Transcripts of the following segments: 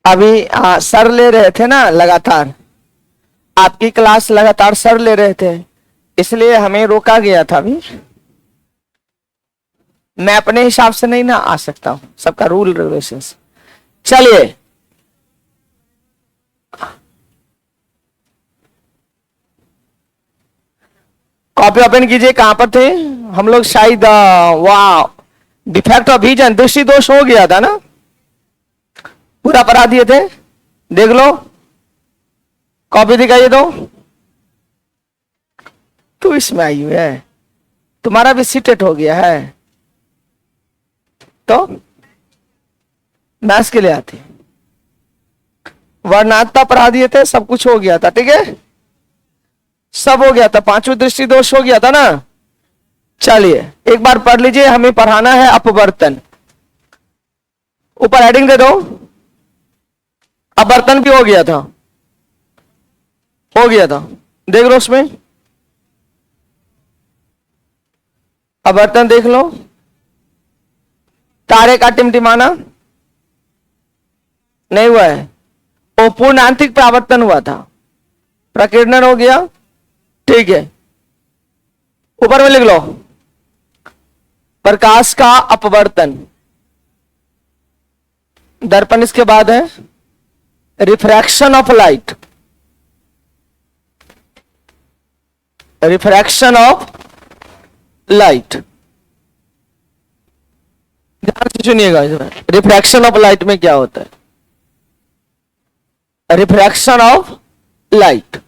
अभी सर ले रहे थे ना लगातार, आपकी क्लास लगातार सर ले रहे थे, इसलिए हमें रोका गया था। अभी मैं अपने हिसाब से नहीं ना आ सकता हूं, सबका रूल रेगुलेशंस। चलिए, कॉपी ओपन कीजिए। कहां पर थे हम लोग? शायद वाह, डिफेक्ट ऑफ विजन, दृष्टि दोष हो गया था ना, पूरा पढ़ा दिए थे। देख लो, कॉपी दिखाइए तो इसमें आई हुई है, तुम्हारा भी सीटेट हो गया है तो मैथ्स के लिए आती, वर्णात्मक पढ़ा दिए थे, सब कुछ हो गया था। ठीक है, सब हो गया था, पांचवी दृष्टि दोष हो गया था ना। चलिए एक बार पढ़ लीजिए, हमें पढ़ाना है अपवर्तन। ऊपर हेडिंग दे दो, अपवर्तन भी हो गया था, हो गया था, देख लो उसमें अपवर्तन देख लो। तारे का टिमटिमाना नहीं हुआ है, वो पूर्ण आंतरिक परावर्तन हुआ था, प्रकीर्णन हो गया। ठीक है, ऊपर में लिख लो प्रकाश का अपवर्तन। दर्पण इसके बाद है refraction of light, refraction of light, ध्यान से सुनिएगा इसमें। रिफ्रैक्शन ऑफ लाइट में क्या होता है? रिफ्रैक्शन ऑफ लाइट,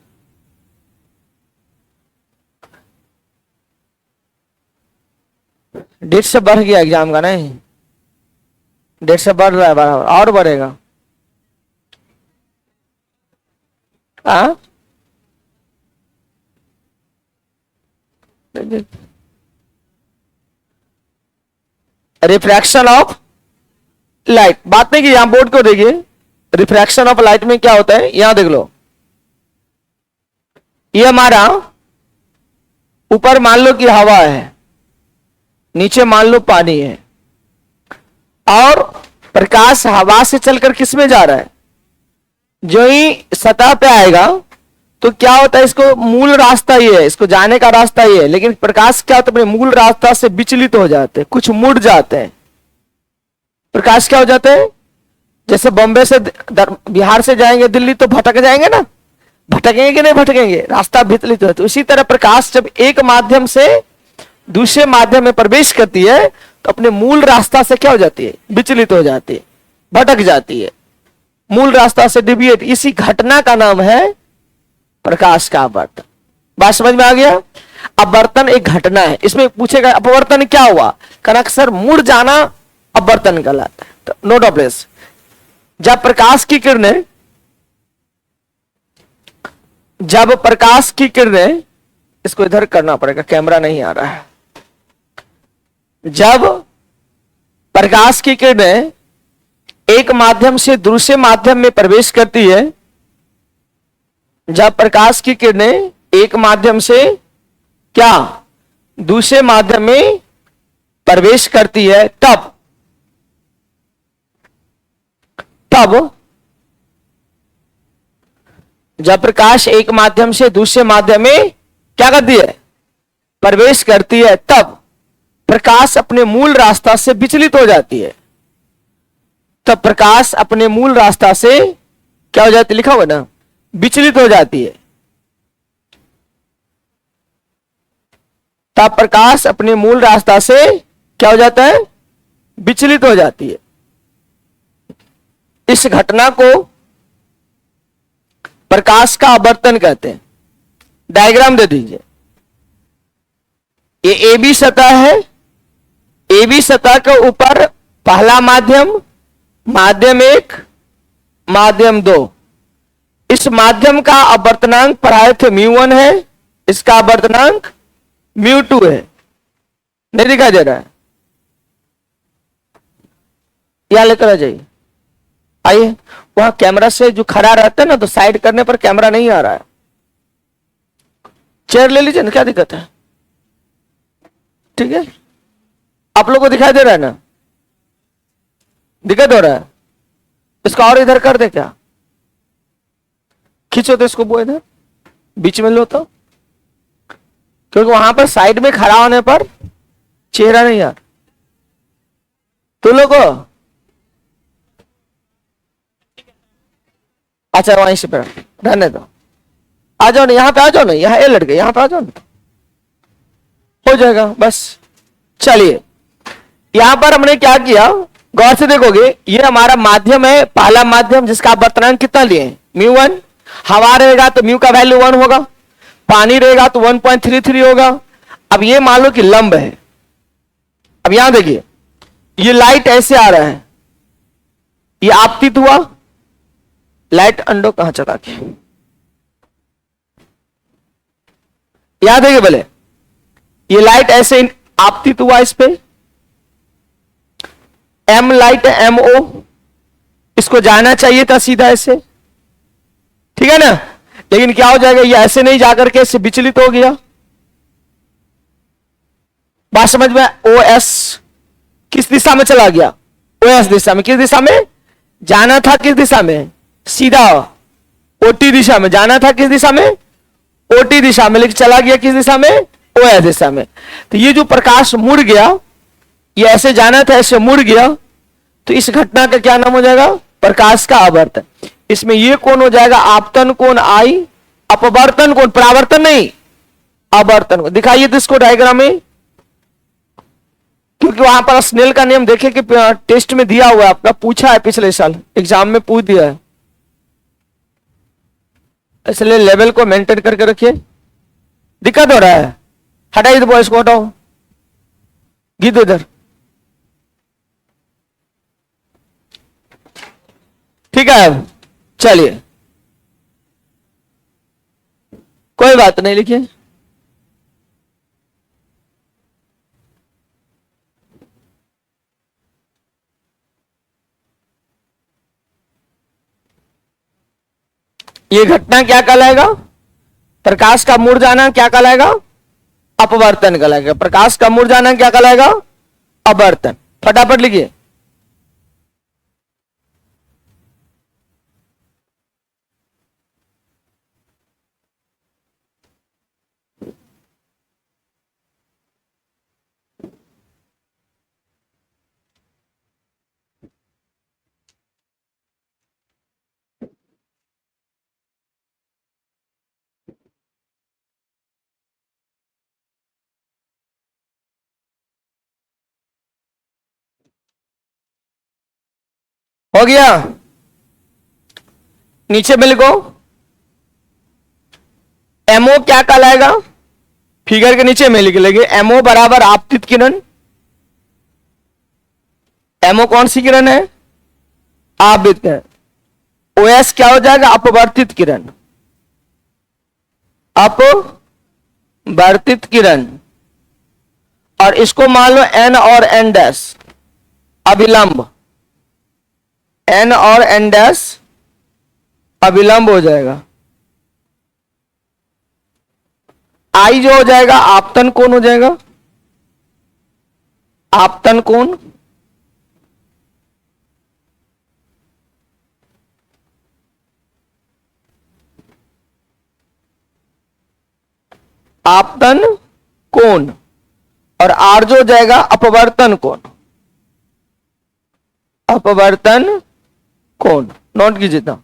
डेट से बढ़ गया एग्जाम का, नहीं डेट से बढ़ रहा है, बराबर और बढ़ेगा। हाँ, रिफ्रैक्शन ऑफ लाइट, बात नहीं की, यहां बोर्ड को देखिए। रिफ्रैक्शन ऑफ लाइट में क्या होता है, यहां देख लो। ये हमारा ऊपर मान लो कि हवा है, नीचे मान लो पानी है, और प्रकाश हवा से चलकर किस में जा रहा है? जो ही सतह पे आएगा तो क्या होता है, इसको मूल रास्ता ये है, इसको जाने का रास्ता ये है, लेकिन प्रकाश क्या होता है, अपने मूल रास्ता से विचलित हो जाते हैं, कुछ मुड़ जाते हैं। प्रकाश क्या हो जाते हैं, जैसे बॉम्बे से बिहार से जाएंगे दिल्ली तो भटक जाएंगे ना, भटकेंगे कि नहीं भटकेंगे, रास्ता विचलित होता है। उसी तरह प्रकाश जब एक माध्यम से दूसरे माध्यम में प्रवेश करती है तो अपने मूल रास्ता से क्या हो जाती है, विचलित हो जाती है, भटक जाती है, मूल रास्ता से डिविएट। इसी घटना का नाम है प्रकाश का अपवर्तन। बात समझ में आ गया? अपवर्तन एक घटना है। इसमें पूछेगा अपवर्तन क्या हुआ, कहना सर मुड़ जाना अपवर्तन कहलाता है। तो नोट ऑफ प्लेस, जब प्रकाश की किरणें, जब प्रकाश की किरणें, इसको इधर करना पड़ेगा, कैमरा नहीं आ रहा है। जब प्रकाश की किरणें एक माध्यम से दूसरे माध्यम में प्रवेश करती है, जब प्रकाश की किरणें एक माध्यम से क्या दूसरे माध्यम में प्रवेश करती है, तब जब प्रकाश एक माध्यम से दूसरे माध्यम में क्या करती है, प्रवेश करती है, तब प्रकाश अपने मूल रास्ता से विचलित हो जाती है। तब प्रकाश अपने मूल रास्ता से क्या हो जाती है, लिखा हुआ ना, विचलित हो जाती है। तब प्रकाश अपने मूल रास्ता से क्या हो जाता है, विचलित हो जाती है। इस घटना को प्रकाश का अपवर्तन कहते हैं। डायग्राम दे दीजिए। ये ए बी सतह है, ए बी सतह के ऊपर पहला माध्यम, माध्यम 1, माध्यम 2। इस माध्यम का अपवर्तनांक पढ़ाए थे μ1 है, इसका अपवर्तनांक μ2 है। नहीं दिखाई दे रहा है? यहां लेकर आ जाइए, आइए। वहां कैमरा से जो खड़ा रहता है ना, तो साइड करने पर कैमरा नहीं आ रहा है। चेयर ले लीजिए ना, क्या दिक्कत है? ठीक है, आप लोगों को दिखाई दे रहा है ना, दिक्कत हो रहा है? इसका और इधर कर दे क्या, खींचो तो इसको वो इधर बीच में लो तो, क्योंकि वहां पर साइड में खड़ा होने पर चेहरा नहीं आ तो लोगो। अच्छा वहीं से रहने दो, आ जाओ ना यहाँ पे, आ जाओ ना यहाँ, ये लड़के यहाँ पे आ जाओ ना, हो जाएगा बस। चलिए यहां पर हमने क्या किया, गौर से देखोगे ये हमारा माध्यम है, पहला माध्यम जिसका आप वर्तनांक कितना लिए μ1। हवा रहेगा तो म्यू का वैल्यू 1 होगा, पानी रहेगा तो 1.33 होगा। अब ये मान लो कि लंब है, अब यहां देखिए ये लाइट ऐसे आ रहा है, ये आपतित हुआ, लाइट अंडो कहां चला के, यहां देखिए बोले ये लाइट ऐसे आपतित हुआ इस पे, एम लाइट एम ओ, इसको जाना चाहिए था सीधा ऐसे, ठीक है ना, लेकिन क्या हो जाएगा ये ऐसे नहीं जाकर के इससे विचलित हो गया। बात समझ में, ओ एस किस दिशा में चला गया, ओ एस दिशा में, किस दिशा में जाना था, किस दिशा में, सीधा ओटी दिशा में जाना था, किस दिशा में, ओटी दिशा में, लेकिन चला गया किस दिशा में, ओ एस दिशा में। तो ये जो प्रकाश मुड़ गया, ये ऐसे जाना था ऐसे मुड़ गया, तो इस घटना का क्या नाम हो जाएगा, प्रकाश का आवर्तन। इसमें ये कौन हो जाएगा, आपतन कोण आई, अपवर्तन कोण, परावर्तन नहीं आवर्तन कोण। दिखाइए तो इसको डायग्राम में, क्योंकि वहां पर स्नेल का नियम देखे कि टेस्ट में दिया हुआ है आपका, पूछा है पिछले साल एग्जाम में पूछ दिया है, इसलिए लेवल को मेंटेन करके रखिए। दिक्कत हो रहा है, हटाइए तो बॉयस को हटाओ, गीत इधर, ठीक है। अब चलिए कोई बात नहीं, लिखिए ये घटना क्या कहलाएगा, प्रकाश का मुड़ जाना क्या कहलाएगा, अपवर्तन कहलाएगा। प्रकाश का मुड़ जाना क्या कहलाएगा, अपवर्तन। फटाफट लिखिए, हो गया। नीचे में लिखो एमओ क्या कहलाएगा, फिगर के नीचे में लिख लेंगे एमओ बराबर आपतित किरण। एमओ कौन सी किरण है, आपतित किरण। ओएस क्या हो जाएगा, अपवर्तित किरण, अपवर्तित किरण। और इसको मान लो एन और एन डैश अभिलंब, एन और एन डैश अभिलंब हो जाएगा। आई जो हो जाएगा आपतन कोण हो जाएगा, आपतन कोण। आपतन कोण, और आर जो हो जाएगा अपवर्तन कोण, अपवर्तन कोण। नोट कीजिए था,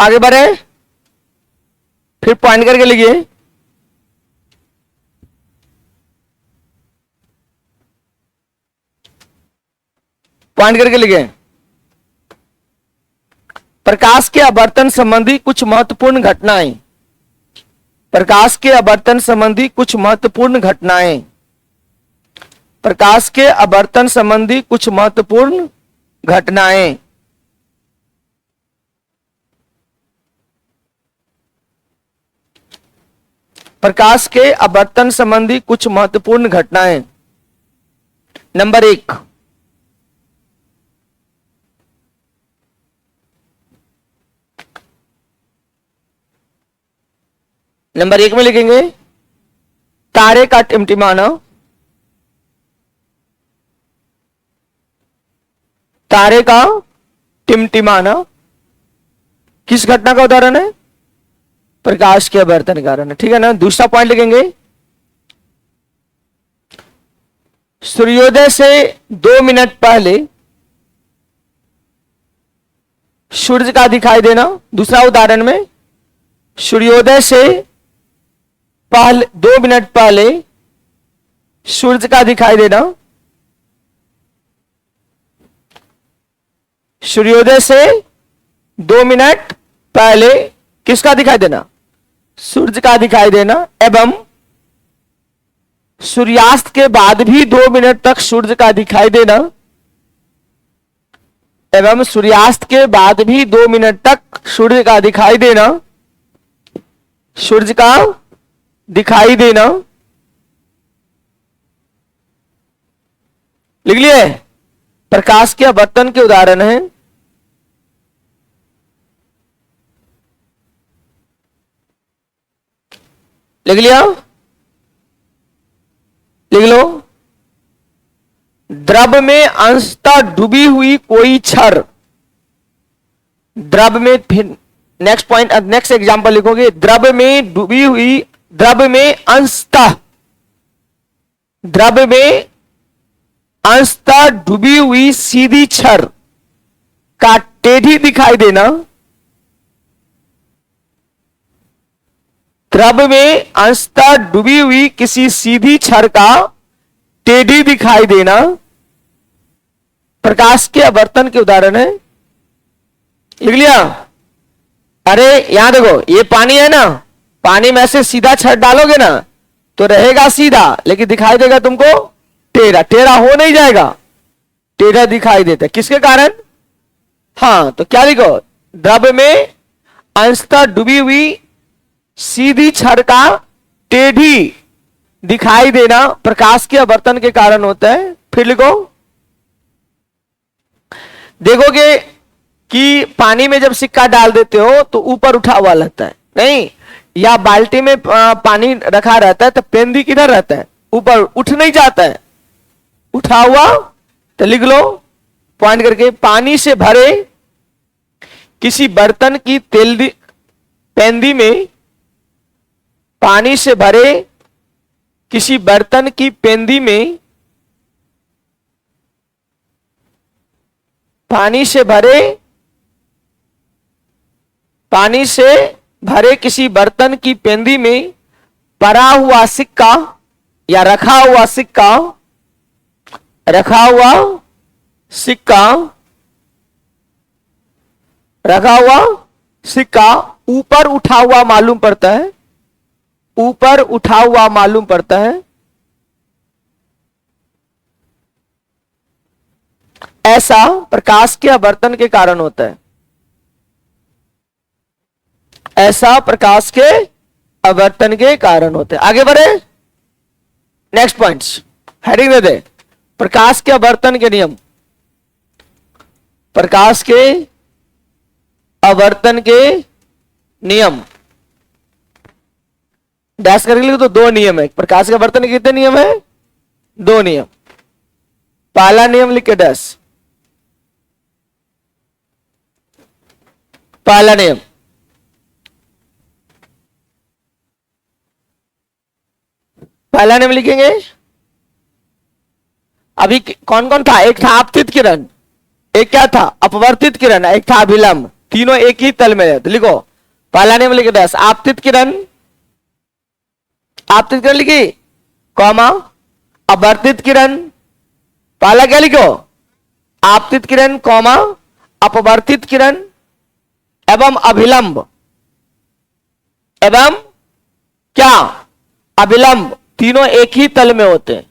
आगे बढ़े, फिर पॉइंट करके लिखिए। पॉइंट करके लिखिए, प्रकाश के आवर्तन संबंधी कुछ महत्वपूर्ण घटनाएं, प्रकाश के आवर्तन संबंधी कुछ महत्वपूर्ण घटनाएं। प्रकाश के अपवर्तन संबंधी कुछ महत्वपूर्ण घटनाएं। प्रकाश के अपवर्तन संबंधी कुछ महत्वपूर्ण घटनाएं। नंबर 1, नंबर 1 में लिखेंगे तारे का टिमटिमाना। तारे का टिमटिमाना किस घटना का उदाहरण है? प्रकाश के अपवर्तन के कारण है, ठीक है ना। दूसरा पॉइंट लिखेंगे सूर्योदय से 2 मिनट पहले सूर्य का दिखाई देना। दूसरा उदाहरण में सूर्योदय से पहले 2 मिनट पहले सूर्य का दिखाई देना। सूर्योदय से 2 मिनट पहले किसका दिखाई देना? सूर्य का दिखाई देना। एवं सूर्यास्त के बाद भी 2 मिनट तक सूर्य का दिखाई देना। एवं सूर्यास्त के बाद भी 2 मिनट तक सूर्य का दिखाई देना। सूर्य का दिखाई देना। लिख लिए? प्रकाश के अपवर्तन के उदाहरण हैं। लिख लिया? लिख लो। द्रव में अंशतः डूबी हुई कोई क्षण। द्रव में, फिर नेक्स्ट पॉइंट, नेक्स्ट एग्जांपल लिखोगे, द्रव में डूबी हुई, द्रव में अंशतः, द्रव में अंशतः डूबी हुई सीधी छड़ का टेढ़ी दिखाई देना। द्रव में अंशतः डूबी हुई किसी सीधी छड़ का टेढ़ी दिखाई देना प्रकाश के अपवर्तन के उदाहरण है। लिख लिया? अरे यहां देखो, ये पानी है ना, पानी में से सीधा छड़ डालोगे ना तो रहेगा सीधा, लेकिन दिखाई देगा तुमको टेढ़ा। टेढ़ा हो नहीं जाएगा, टेढ़ा दिखाई देता है। किसके कारण? हाँ, तो क्या लिखो? द्रव में अंशतः डूबी हुई सीधी छड़ का टेढ़ी दिखाई देना प्रकाश के अपवर्तन के कारण होता है। फिर लिखो, देखोगे कि पानी में जब सिक्का डाल देते हो तो ऊपर उठा हुआ लगता है, नहीं, या बाल्टी में पानी रखा रहता है तो पेंदी किधर रहता है? ऊपर, उठ नहीं जाता है, उठा हुआ। तो लिख लो पॉइंट करके, पानी से भरे किसी बर्तन की पेंदी में, पानी से भरे किसी बर्तन की पेंदी में, पानी से भरे किसी बर्तन की पेंदी में पड़ा हुआ सिक्का या रखा हुआ सिक्का ऊपर उठा हुआ मालूम पड़ता है, ऊपर उठा हुआ मालूम पड़ता है। ऐसा प्रकाश के अपवर्तन के कारण होता है। ऐसा प्रकाश के अपवर्तन के कारण होते हैं। आगे बढ़े, नेक्स्ट पॉइंट्स, हेडिंग दे दे, प्रकाश के अपवर्तन के नियम। प्रकाश के अपवर्तन के नियम डैश करके लिखो तो 2 नियम है। प्रकाश के अपवर्तन के कितने नियम है? 2 नियम। पहला नियम लिख के डैश, पहला नियम, पहला नियम लिखेंगे। अभी कौन कौन था? एक था आपतित किरण, एक क्या था? अपवर्तित किरण, एक था अभिलंब। तीनों एक ही तल में है। तो लिखो पहला नियम लिखे दस, आपतित किरण, आपतित किरण लिखी, कॉमा अपवर्तित किरण। पहला क्या लिखो? आपतित किरण, कॉमा अपवर्तित किरण एवं अभिलंब, एवं क्या? अभिलंब। तीनों एक ही तल में होते हैं,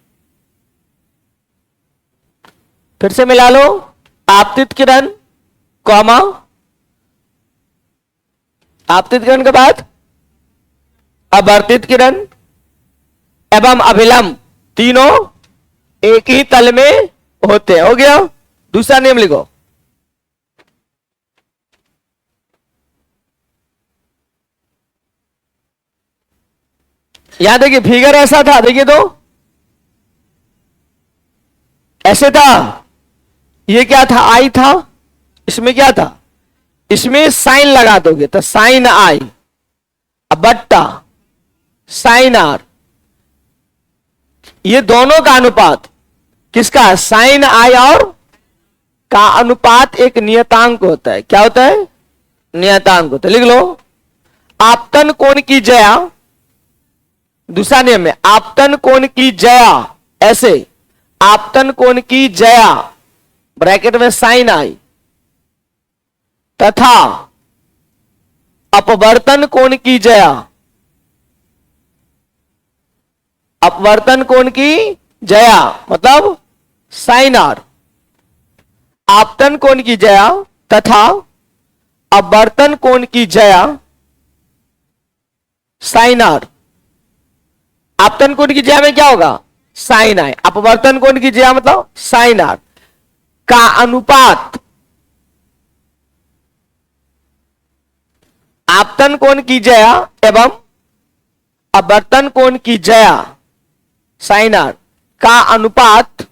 फिर से मिला लो, आपतित किरण कॉमा, आपतित किरण के बाद अपवर्तित किरण एवं अभिलंब, तीनों एक ही तल में होते हैं। हो गया। दूसरा नियम लिखो, यहां देखिए फिगर ऐसा था, देखिए तो ऐसे था, ये क्या था, आई था, इसमें क्या था, इसमें साइन लगा दोगे तो साइन आई, बट्टा साइन आर, ये दोनों का अनुपात किसका, साइन आई और का अनुपात एक नियतांक होता है। क्या होता है, नियतांक होता है। लिख लो, आपतन कोण की जया, दूसरा नियम में आपतन कोण की जया, ऐसे आपतन कोण की जया ब्रैकेट में साइन आई तथा अपवर्तन कोण की जया, अपवर्तन कोण की जया मतलब साइन आर, आपतन कोण की जया तथा अपवर्तन कोण की जया साइन आर। आपतन कोण की जया में क्या होगा, साइन आई, अपवर्तन कोण की जया मतलब साइन आर का अनुपात, आपतन कोण की जया एवं अपवर्तन कोण की जया साइन आर का अनुपात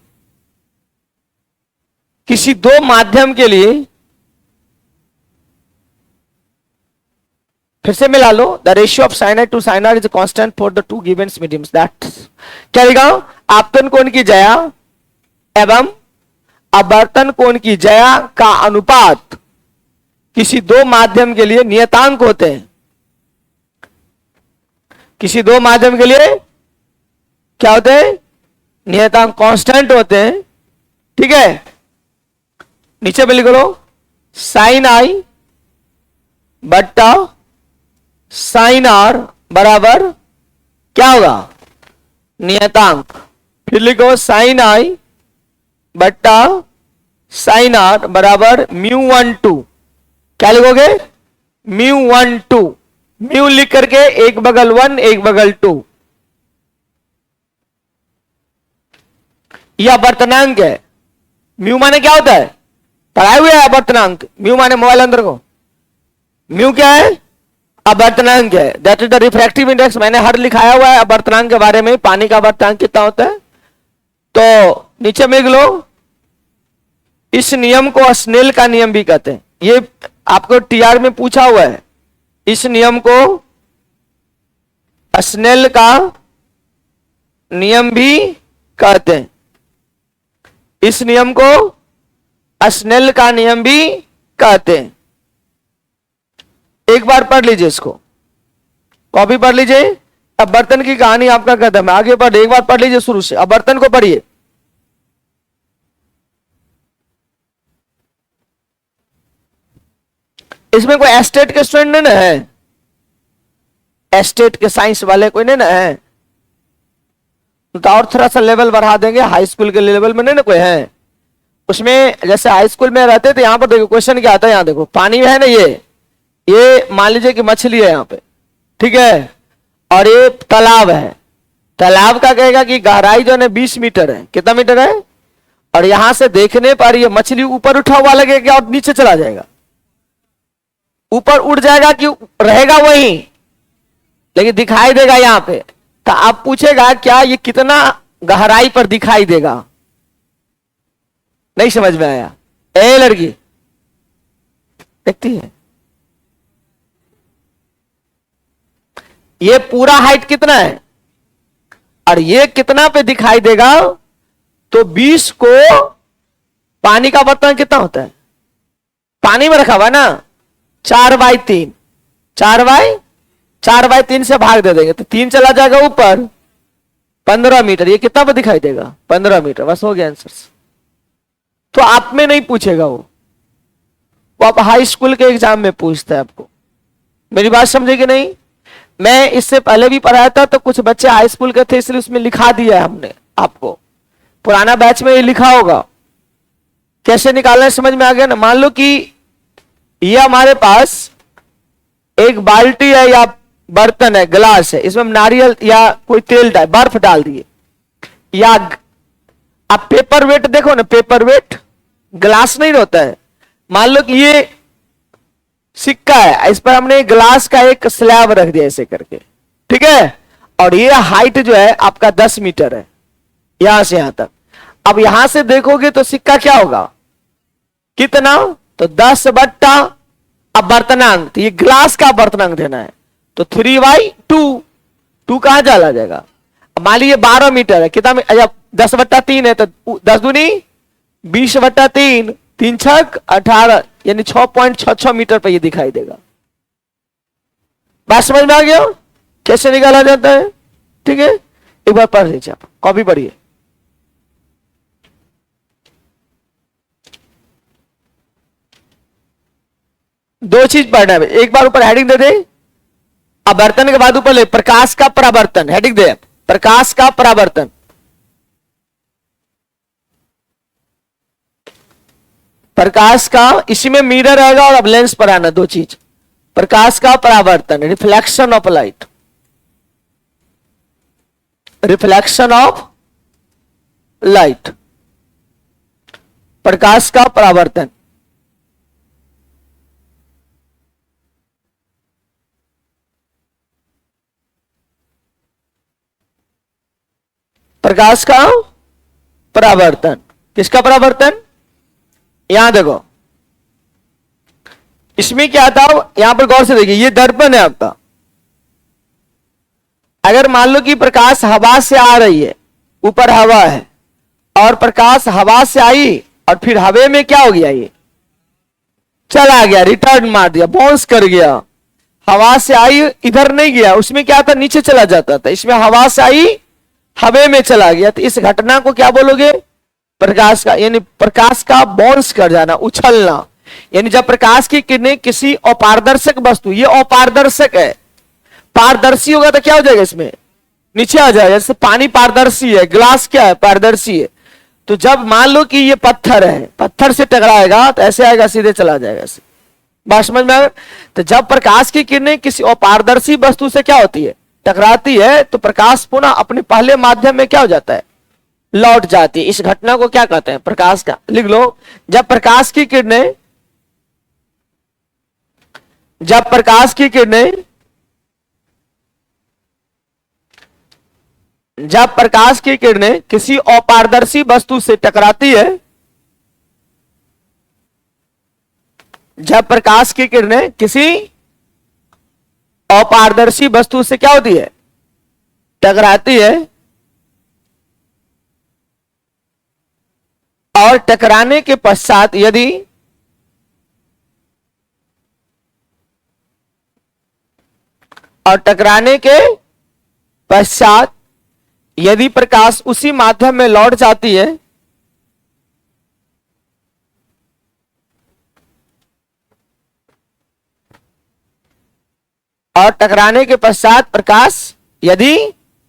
किसी दो माध्यम के लिए, फिर से मिला लो, the ratio of sine i to sine r is constant for the two given mediums, that क्या लिखा, आपतन कोण की जया एवं अपवर्तन कोण की जया का अनुपात किसी दो माध्यम के लिए नियतांक होते हैं। किसी दो माध्यम के लिए क्या होते हैं, नियतांक, कांस्टेंट होते हैं। ठीक है, नीचे पे लिख लो, साइन आई बट्टा साइन आर बराबर क्या होगा, नियतांक। फिर लिखो साइन आई बट्टा साइन आर बराबर μ12, क्या लिखोगे, μ12, म्यू लिख करके एक बगल 1 एक बगल 2, यह अपवर्तनांक है। म्यू माने क्या होता है, पढ़ाए हुए है अपवर्तनांक, म्यू माने मोबाइल अंदर को, म्यू क्या है, अपवर्तनांक है, that is the refractive index. मैंने हर लिखाया हुआ है अपवर्तनांक के बारे में, पानी का अपवर्तनांक कितना होता है। तो नीचे में लिख लो, इस नियम को स्नेल का नियम भी कहते हैं, ये आपको टीआर में पूछा हुआ है। इस नियम को स्नेल का नियम भी कहते हैं, इस नियम को स्नेल का नियम भी कहते हैं। एक बार पढ़ लीजिए इसको, कॉपी पढ़ लीजिए। अब बर्तन की कहानी आपका कदम है, आगे पढ़, एक बार पढ़ लीजिए शुरू से, अब बर्तन को पढ़िए। इसमें कोई एस्टेट के स्टूडेंट नहीं ना है, एस्टेट के साइंस वाले कोई नहीं ना है, तो और थोड़ा सा लेवल बढ़ा देंगे, हाई स्कूल के लेवल में नहीं ना कोई है। उसमें जैसे हाई स्कूल में रहते थे, यहां पर देखो क्वेश्चन क्या आता है, यहां देखो पानी है ना, ये मान लीजिए कि मछली है यहां पे, ठीक है, और ये तालाब है। तालाब का कहेगा कि गहराई जो है 20 मीटर है, कितना मीटर है, और यहां से देखने पर ये मछली ऊपर उठा हुआ लगेगा और नीचे चला जाएगा, ऊपर उड़ जाएगा कि रहेगा वहीं, लेकिन दिखाई देगा यहां पे। तो आप पूछेगा क्या ये कितना गहराई पर दिखाई देगा, नहीं समझ में आया। ए लड़की देखती है, ये पूरा हाइट कितना है और ये कितना पे दिखाई देगा, तो 20 को पानी का बर्तन कितना होता है, पानी में रखा हुआ ना, 4/3, 4/3 से भाग दे देंगे तो 3 चला जाएगा ऊपर, 15 मीटर, ये कितना पे दिखाई देगा, 15 मीटर, बस हो गया आंसर। तो आप में नहीं पूछेगा वो आप हाई स्कूल के एग्जाम में पूछता है आपको। मेरी बात समझे कि नहीं, मैं इससे पहले भी पढ़ाया था, तो कुछ बच्चे हाई स्कूल के थे इसलिए उसमें लिखा दिया है हमने आपको, पुराना बैच में ये लिखा होगा, कैसे निकालना है समझ में आ गया ना। मान लो कि ये हमारे पास एक बाल्टी है या बर्तन है, गिलास है, इसमें हम नारियल या कोई तेल डाल, बर्फ डाल दिए, या आप पेपर वेट देखो ना, पेपर वेट ग्लास नहीं होता है। मान लो कि ये सिक्का है, इस पर हमने ग्लास का एक स्लैब रख दिया ऐसे करके, ठीक है, और ये हाइट जो है आपका 10 मीटर है यहां से यहां तक। अब यहां से देखोगे तो सिक्का क्या होगा, कितना, तो 10/, अब बर्तनांक, तो ये ग्लास का बर्तनांक देना है, तो 3/2, 2 कहां चला जाएगा। अब मान लीजिए 12 मीटर है, कितना, अच्छा 10/3 है, तो 10 दूनी 20/3, 3 छक 18, यानी 6.66 मीटर पर ये दिखाई देगा। बात समझ में आ गया कैसे निकाला जाता है, ठीक है। एक बार पढ़ लीजिए, आप कॉपी पढ़िए। दो चीज पढ़ना है, एक बार ऊपर हेडिंग दे दे, अब बर्तन के बाद ऊपर ले प्रकाश का परावर्तन, हेडिंग दे प्रकाश का परावर्तन। प्रकाश का, इसी में मिरर आएगा और अब लेंस पर आना, दो चीज, प्रकाश का परावर्तन, reflection of light, reflection of light, प्रकाश का परावर्तन। प्रकाश का परावर्तन, किसका परावर्तन, यहां देखो इसमें क्या था, यहां पर गौर से देखिए, ये दर्पण है आपका। अगर मान लो कि प्रकाश हवा से आ रही है, ऊपर हवा है, और प्रकाश हवा से आई और फिर हवा में क्या हो गया, ये चला गया, रिटर्न मार दिया, बाउंस कर गया, हवा से आई इधर नहीं गया, उसमें क्या था नीचे चला जाता था, इसमें हवा से आई हवा में चला गया, तो इस घटना को क्या बोलोगे, प्रकाश का, यानी प्रकाश का बाउंस कर जाना, उछलना। यानी जब प्रकाश की किरणें किसी अपारदर्शक वस्तु, ये अपारदर्शक है, पारदर्शी होगा तो क्या हो जाएगा, इसमें नीचे आ जाएगा, जैसे पानी पारदर्शी है, ग्लास क्या है, पारदर्शी है। तो जब मान लो कि ये पत्थर है, पत्थर से टकराएगा तो ऐसे आएगा, सीधे चला जाएगा, ऐसे। बात समझ में आ गया। तो जब प्रकाश की किरणें किसी अपारदर्शी वस्तु से क्या होती है, टकराती है, तो प्रकाश पुनः अपने पहले माध्यम में क्या हो जाता है, लौट जाती है। इस घटना को क्या कहते हैं, प्रकाश का, लिख लो। जब प्रकाश की किरणें, जब प्रकाश की किरणें, जब प्रकाश की किरणें किसी अपारदर्शी वस्तु से टकराती है, जब प्रकाश की किरणें किसी अपारदर्शी वस्तु से क्या होती है, टकराती है, और टकराने के पश्चात यदि यदि प्रकाश उसी माध्यम में लौट जाती है, और टकराने के पश्चात प्रकाश यदि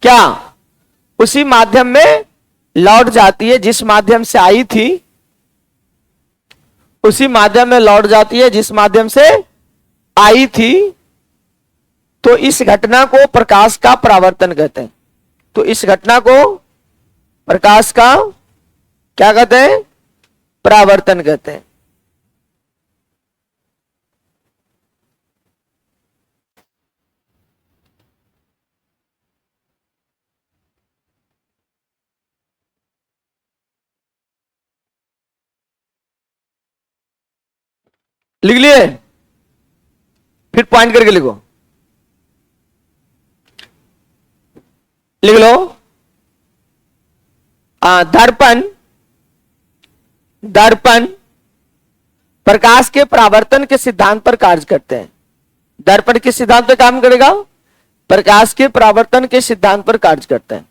क्या उसी माध्यम में लौट जाती है जिस माध्यम से आई थी, उसी माध्यम में लौट जाती है जिस माध्यम से आई थी, तो इस घटना को प्रकाश का परावर्तन कहते हैं। तो इस घटना को प्रकाश का क्या कहते हैं, परावर्तन कहते हैं। लिख लिए, फिर पॉइंट करके लिखो, लिख लो। दर्पण, दर्पण प्रकाश के परावर्तन के सिद्धांत पर कार्य करते हैं। दर्पण किस सिद्धांत पर काम करेगा, प्रकाश के परावर्तन के सिद्धांत पर कार्य करते हैं।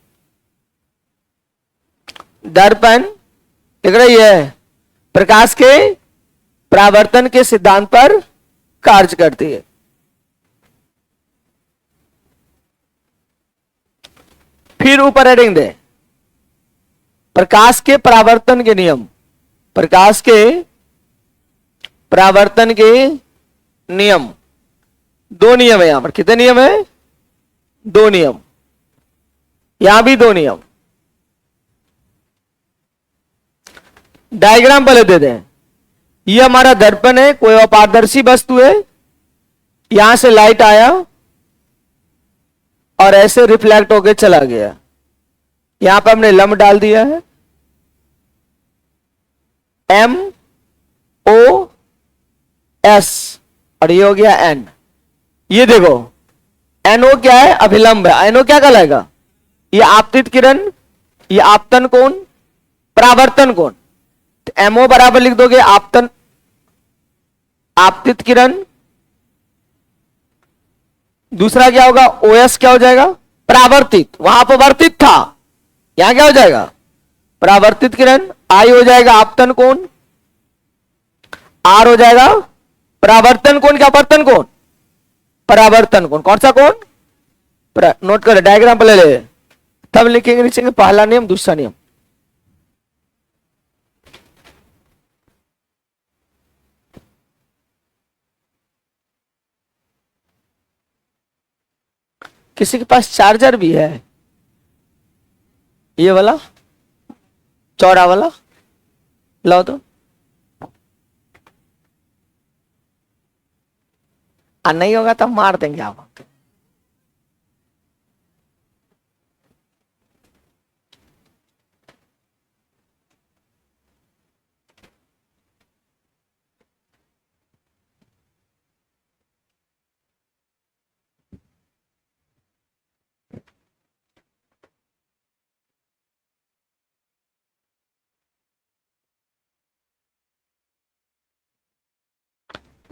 दर्पण दिख रही है, प्रकाश के परावर्तन के सिद्धांत पर कार्य करती है। फिर ऊपर हेडिंग दे, प्रकाश के परावर्तन के नियम, प्रकाश के परावर्तन के नियम, दो नियम है यहां पर। कितने नियम है? दो नियम। यहां भी दो नियम। डायग्राम पहले दे दें। ये हमारा दर्पण है, कोई अपारदर्शी वस्तु है, यहां से लाइट आया और ऐसे रिफ्लेक्ट होके चला गया। यहां पर हमने लंब डाल दिया है, MOS, और ये हो गया N। ये देखो NO क्या है? अभिलंब है। NO क्या कहलाएगा? ये आपतित किरण, ये आपतन कोण, परावर्तन कोण। तो MO बराबर लिख दोगे आपतन, आपतित किरण। दूसरा क्या होगा? OS क्या हो जाएगा? परावर्तित। वहां पर वर्तित था, यहां क्या हो जाएगा? परावर्तित किरण। I हो जाएगा आपतन कोण, R हो जाएगा परावर्तन कोण। क्या अपवर्तन कोण? परावर्तन कोण। कौन सा कोण? नोट कर, डायग्राम पर ले ले, तब लिखेंगे नीचे पहला नियम दूसरा नियम। किसी के पास चार्जर भी है? ये वाला चौड़ा वाला लाओ तो। नहीं होगा तो मार देंगे आप।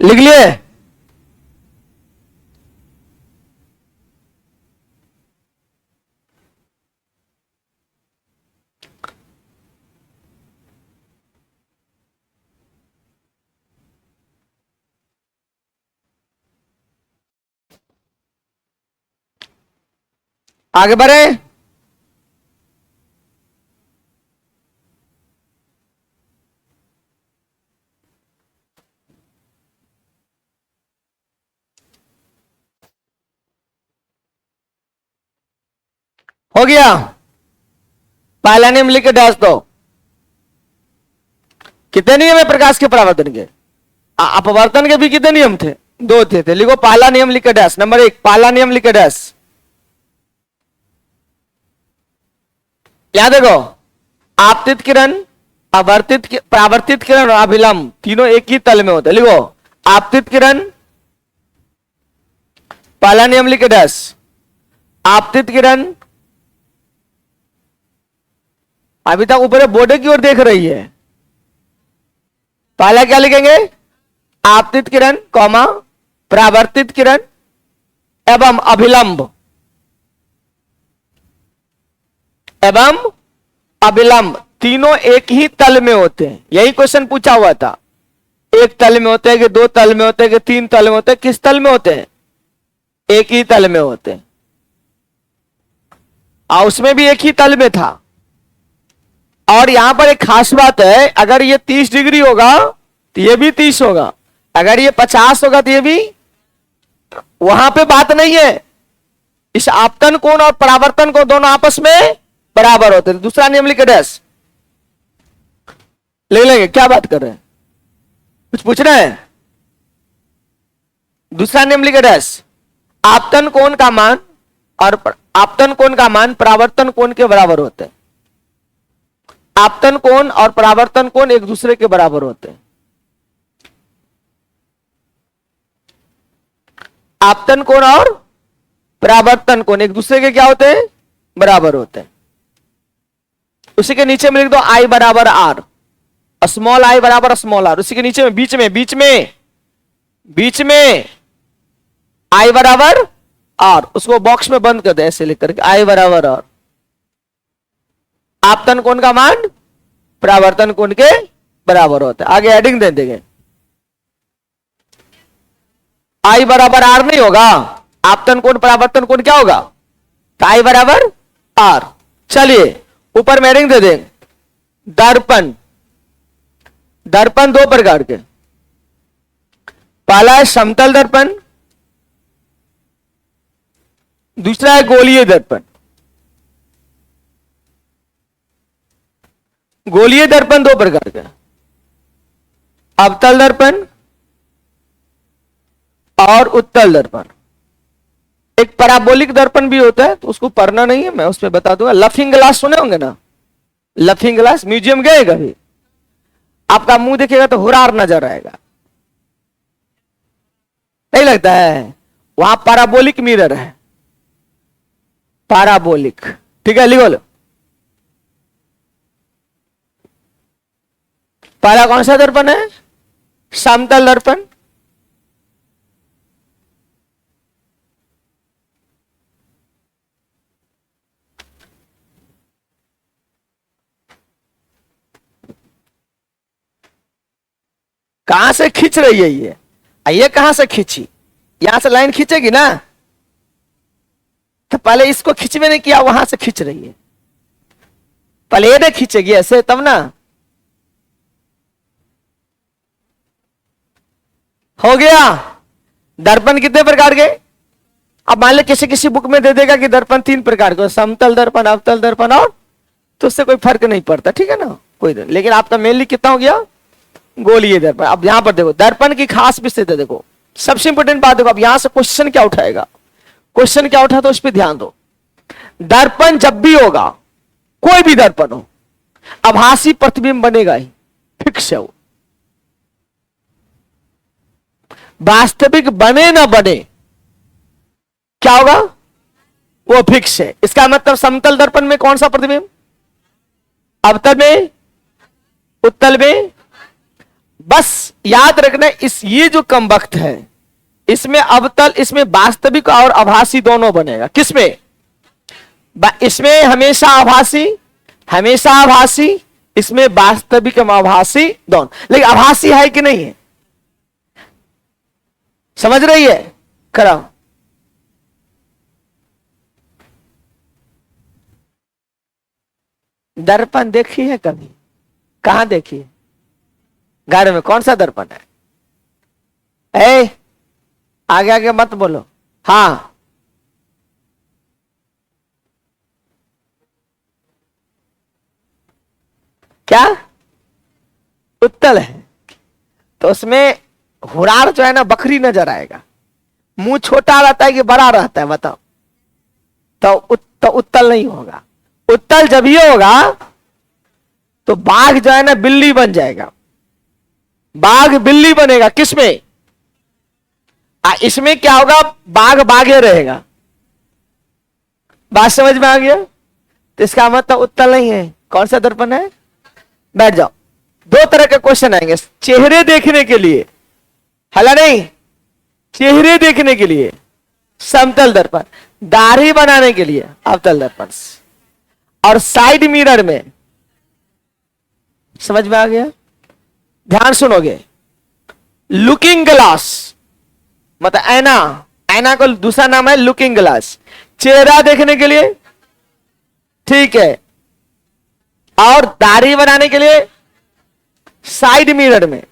लिख लिए? आगे बढ़े। हो गया? पहला नियम लिख के डाल दो। कितने नियम है प्रकाश के परावर्तन के? अपवर्तन के भी कितने नियम थे? दो थे। लिखो पहला नियम लिख के डैश। नंबर 1 पहला नियम लिख के डैश। याद देखो, आपतित किरण, परावर्तित किरण और अभिलंब तीनों एक ही तल में होते हैं। लिखो आपतित किरण, पहला नियम लिख के डैश। आपतित किरण अभी तक ऊपर बोर्ड की ओर देख रही है। पहला क्या लिखेंगे? आपतित किरण कॉमा परावर्तित किरण एवं अभिलंब, तीनों एक ही तल में होते हैं। यही क्वेश्चन पूछा हुआ था। एक तल में होते हैं कि दो तल में होते हैं कि तीन तल में होते हैं? किस तल में होते हैं? एक ही तल में होते हैं। उसमें भी एक ही तल में था। और यहां पर एक खास बात है, अगर ये 30 डिग्री होगा तो ये भी 30 होगा, अगर ये 50 होगा तो ये भी। वहां पे बात नहीं है। इस आपतन कोण और परावर्तन कोण दोनों आपस में बराबर होते हैं। दूसरा नियम लिख डैश। ले लेंगे? क्या बात कर रहे हैं? कुछ पूछ रहे हैं? दूसरा नियम लिख डैश। आपतन कोण का मान और आपतन कोण का मान परावर्तन कोण के बराबर होते हैं। आपतन कोण और परावर्तन कोण एक दूसरे के बराबर होते हैं। आपतन कोण और परावर्तन कोण एक दूसरे के क्या होते हैं? बराबर होते हैं। उसी के नीचे में लिख दो I बराबर R, स्मॉल I बराबर स्मॉल R। उसी के नीचे में बीच में I बराबर R, उसको बॉक्स में बंद कर दे ऐसे लिख करके I बराबर R। आपतन कोण का मान परावर्तन कोण के बराबर होता है। आगे एडिंग दे देंगे। I बराबर R नहीं होगा, आपतन कोण परावर्तन कोण क्या होगा? तो I बराबर R। चलिए ऊपर में एडिंग दे देंगे। दर्पण दर्पण दो प्रकार के, पहला है समतल दर्पण, दूसरा है गोलीय दर्पण। गोलीय दर्पण दो प्रकार के, अवतल दर्पण और उत्तल दर्पण। एक पैराबोलिक दर्पण भी होता है, तो उसको पढ़ना नहीं है, मैं उस पर बता दूंगा। लफिंग ग्लास सुने होंगे ना, लफिंग ग्लास, म्यूजियम गए कभी? आपका मुंह देखेगा तो हुरार नजर आएगा, नहीं लगता है? वहां पैराबोलिक मिरर है, पैराबोलिक, ठीक है, लिखो लो। पहला कौन सा दर्पण है? समतल दर्पण। कहां से खींच रही है ये कहां से खींची? यहां से लाइन खींचेगी ना, तो पहले इसको खींचवे नहीं किया, वहां से खींच रही है, पहले ये नहीं खींचेगी ऐसे, तब ना हो गया। दर्पण कितने प्रकार के? अब मान लो किसी किसी बुक में दे देगा कि दर्पण 3 प्रकार के, समतल दर्पण, अवतल दर्पण और, तो उससे कोई फर्क नहीं पड़ता, ठीक है ना, कोई नहीं। लेकिन आपका मेनली कितना हो गया? गोलीय दर्पण। अब यहां पर देखो दर्पण की खास विशेषता देखो, सबसे इंपोर्टेंट बात देखो। अब यहां से क्वेश्चन क्या उठाएगा, क्वेश्चन क्या उठा, तो उस पर ध्यान दो। दर्पण जब भी होगा, कोई भी दर्पण हो, आभासी प्रतिबिंब बनेगा ही, फिक्स है वो। वास्तविक बने ना बने, क्या होगा? वो फिक्स है। इसका मतलब समतल दर्पण में कौन सा प्रतिबिंब? अवतल में, उत्तल में। बस याद रखना, इस ये जो कम वक्त है, इसमें अवतल, इसमें वास्तविक और आभासी दोनों बनेगा। किसमें? इसमें हमेशा आभासी, हमेशा आभासी, इसमें वास्तविक आभासी दोनों। लेकिन आभासी है कि नहीं है, समझ रही है? कराओ। दर्पण देखी है कभी? कहां देखी है? घर में। कौन सा दर्पण है? आगे आगे मत बोलो। हाँ, क्या? उत्तल है, तो उसमें हुरार जो है ना, बकरी नजर आएगा। मुंह छोटा रहता है कि बड़ा रहता है, बताओ? तो उत्तल नहीं होगा। उत्तल जब ही होगा तो बाघ जो है ना, बिल्ली बन जाएगा, बाघ बिल्ली बनेगा। किसमें? इसमें क्या होगा? बाघ बाघे रहेगा। बात समझ में आ गया? तो इसका मतलब उत्तल नहीं है। कौन सा दर्पण है? बैठ जाओ। दो तरह के क्वेश्चन आएंगे, चेहरे देखने के लिए, हला नहीं, चेहरे देखने के लिए समतल दर्पण, दाढ़ी बनाने के लिए अवतल दर्पण, और साइड मिरर में। समझ में आ गया? ध्यान सुनोगे। लुकिंग ग्लास मतलब ऐना, ऐना को दूसरा नाम है लुकिंग ग्लास, चेहरा देखने के लिए, ठीक है, और दाढ़ी बनाने के लिए साइड मिरर में,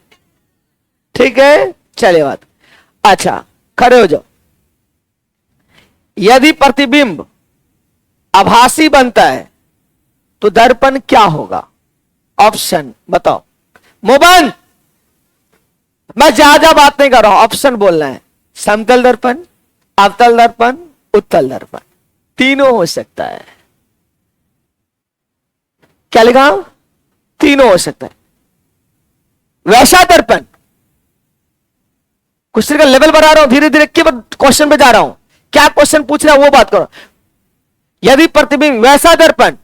ठीक है। चलिए बात, अच्छा खड़े हो जाओ। यदि प्रतिबिंब आभासी बनता है तो दर्पण क्या होगा? ऑप्शन बताओ। मोबाइल, मैं ज्यादा बात नहीं कर रहा हूं, ऑप्शन बोलना है। समतल दर्पण, अवतल दर्पण, उत्तल दर्पण, तीनों हो सकता है। क्या लिखा? तीनों हो सकता है। वैसा दर्पण, क्वेश्चन का लेवल बढ़ा रहा हूं, धीरे धीरे केवल क्वेश्चन पे जा रहा हूं। क्या क्वेश्चन पूछ रहा है वो बात करो। यदि प्रतिबिंब वैसा दर्पण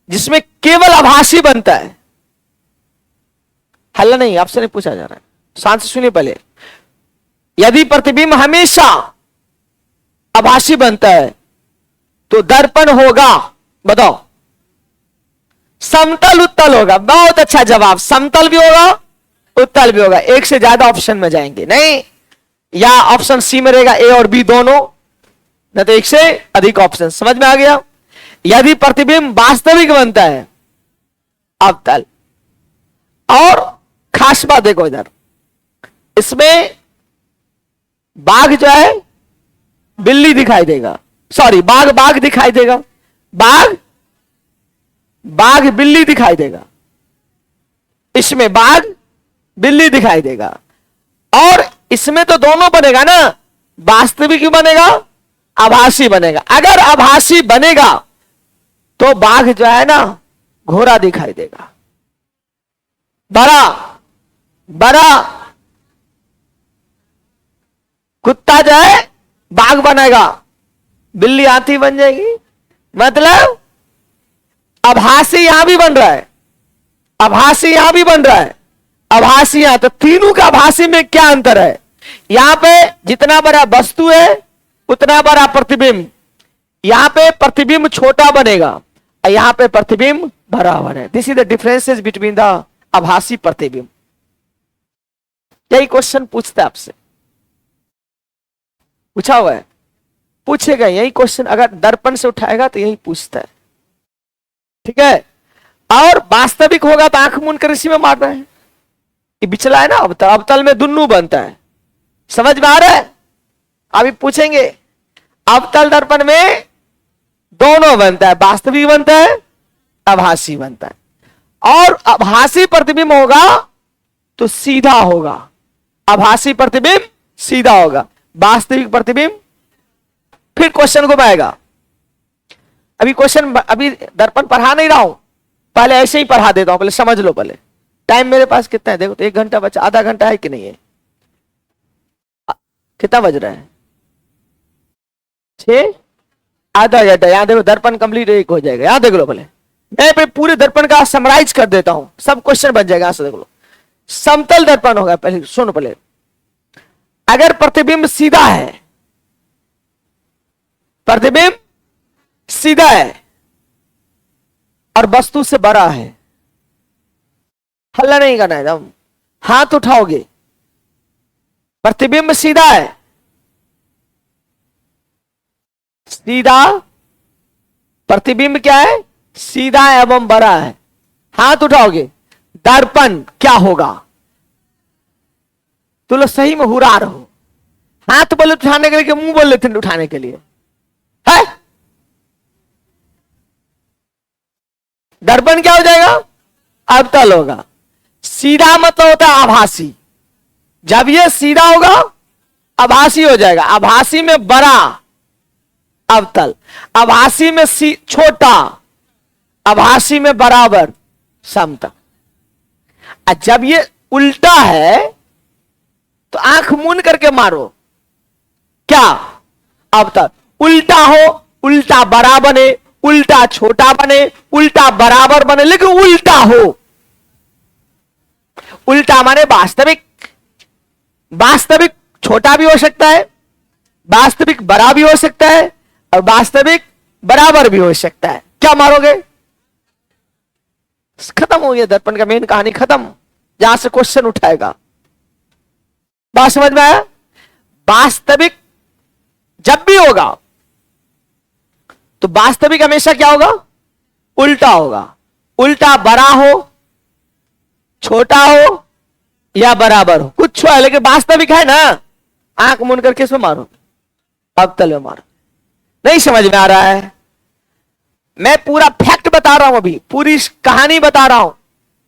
जिसमें केवल आभासी बनता है, हल्ला नहीं, आपसे नहीं पूछा जा रहा है, शांत से सुनिए पहले। यदि प्रतिबिंब हमेशा आभासी बनता है तो दर्पण होगा, बताओ? समतल उत्तल होगा। बहुत अच्छा जवाब, समतल भी होगा, उत्तल भी होगा। एक से ज्यादा ऑप्शन में जाएंगे नहीं, या ऑप्शन सी में रहेगा ए और बी दोनों, न तो एक से अधिक ऑप्शन। समझ में आ गया? यदि प्रतिबिंब वास्तविक बनता है अवतल, और खास बात देखो इधर, इसमें बाघ जो है बिल्ली दिखाई देगा, सॉरी बाघ बाघ दिखाई देगा, बाघ बाघ बिल्ली दिखाई देगा, इसमें बाघ बिल्ली दिखाई देगा। और इसमें तो दोनों बनेगा ना, वास्तविक बनेगा, आभासी बनेगा। अगर आभासी बनेगा तो बाघ जो है ना घोड़ा दिखाई देगा, बड़ा बड़ा। कुत्ता जो है बाघ बनेगा, बिल्ली हाथी बन जाएगी। मतलब आभासी यहां भी बन रहा है, आभासी यहां भी बन रहा है, आभासी यहां। तो तीनों का आभासी में क्या अंतर है? यहां पे जितना बड़ा वस्तु है उतना बड़ा प्रतिबिंब, यहां पे प्रतिबिंब छोटा बनेगा और यहां पे प्रतिबिंब बराबर है। This is the differences between the आभासी प्रतिबिंब। यही क्वेश्चन पूछता है आपसे, पूछा हुआ है, पूछेगा यही क्वेश्चन। अगर दर्पण से उठाएगा तो यही पूछता है, ठीक है। और वास्तविक होगा तो आंख मूंद कर इसी में मारना है। ये बिचला है ना अवतल, अवतल में दुन्नू बनता है, समझ में आ रहा है? अभी पूछेंगे अवतल दर्पण में दोनों बनता है, वास्तविक बनता है, आभासी बनता है। और आभासी प्रतिबिंब होगा तो सीधा होगा, आभासी प्रतिबिंब सीधा होगा, वास्तविक प्रतिबिंब। फिर क्वेश्चन घुमाएगा। अभी क्वेश्चन, अभी दर्पण पढ़ा नहीं रहा हूं, पहले ऐसे ही पढ़ा देता हूं, पहले समझ लो। पहले टाइम मेरे पास कितना है देखो तो 1 घंटा बचा, आधा घंटा है कि नहीं है? कितना बज रहा है? 6, आधा घंटा। यहां देखो दर्पण कंप्लीट 1 हो जाएगा। यहां देख लो, पहले मैं पे पूरे दर्पण का समराइज कर देता हूं, सब क्वेश्चन बन जाएगा। यहां से देख लो, समतल दर्पण होगा। पहले सुनो, पहले अगर प्रतिबिंब सीधा है, प्रतिबिंब सीधा है और वस्तु से बड़ा है, हल्ला नहीं करना है, एकदम हाथ उठाओगे। प्रतिबिंब सीधा है, सीधा प्रतिबिंब क्या है? सीधा एवं बड़ा है, हाथ उठाओगे। दर्पण क्या होगा? तो लोग सही में हुरार हो, हाथ बोले उठाने के लिए, मुंह बोल लेते हैं उठाने के लिए है? दर्पण क्या हो जाएगा? अवतल होगा। सीधा मतलब होता है आभासी, जब ये सीधा होगा आभासी हो जाएगा। आभासी में बड़ा अवतल, आभासी में छोटा, आभासी में बराबर समतल। जब ये उल्टा है तो आंख मूंद करके मारो, क्या? अवतल। उल्टा हो, उल्टा बड़ा बने, उल्टा छोटा बने, उल्टा बराबर बने, लेकिन उल्टा हो। उल्टा माने वास्तविक, वास्तविक छोटा भी हो सकता है, वास्तविक बड़ा भी हो सकता है, और वास्तविक बराबर भी हो सकता है। क्या मारोगे? खत्म हो गया दर्पण का मेन कहानी, खत्म। जहां से क्वेश्चन उठाएगा, बात समझ में आया? वास्तविक जब भी होगा तो वास्तविक हमेशा क्या होगा? उल्टा होगा। उल्टा बड़ा हो, छोटा हो या बराबर हो, कुछ है, लेकिन वास्तविक है ना। आंख मूंद करके इसमें मारो, अवतल में मारो। नहीं समझ में आ रहा है? मैं पूरा फैक्ट बता रहा हूं, अभी पूरी कहानी बता रहा हूं,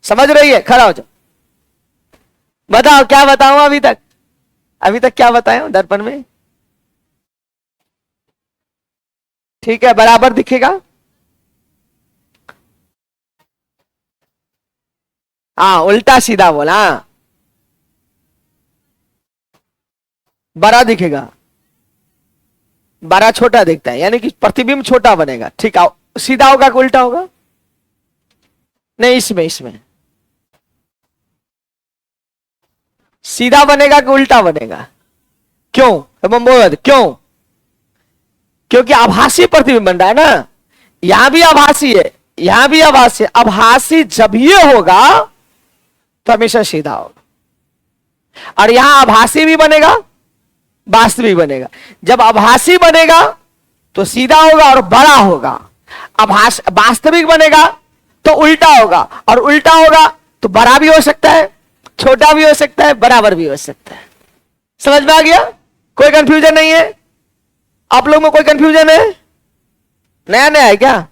समझ रही है? खड़ा हो जाओ, बताओ क्या बताऊं अभी तक? अभी तक क्या बताया दर्पण में? ठीक है, बराबर दिखेगा। हाँ, उल्टा सीधा बोला, हाँ। बड़ा दिखेगा, बड़ा छोटा दिखता है, यानी कि प्रतिबिंब छोटा बनेगा। ठीक है, सीधा होगा कि उल्टा होगा? नहीं, इसमें सीधा बनेगा कि उल्टा बनेगा? क्यों? हम बोल क्यों? क्योंकि आभासी प्रतिबिंब बन रहा है ना। यहां भी आभासी है, यहां भी आभासी है। आभासी जब ये होगा तो हमेशा सीधा होगा, और यहां आभासी भी बनेगा, वास्तविक बनेगा। जब आभासी बनेगा तो सीधा होगा और बड़ा होगा, वास्तविक बनेगा तो उल्टा होगा, और उल्टा होगा तो बड़ा भी हो सकता है, छोटा भी हो सकता है, बराबर भी हो सकता है। समझ में आ गया? कोई कंफ्यूजन नहीं है? आप लोग में कोई कंफ्यूजन है? नया नया है क्या?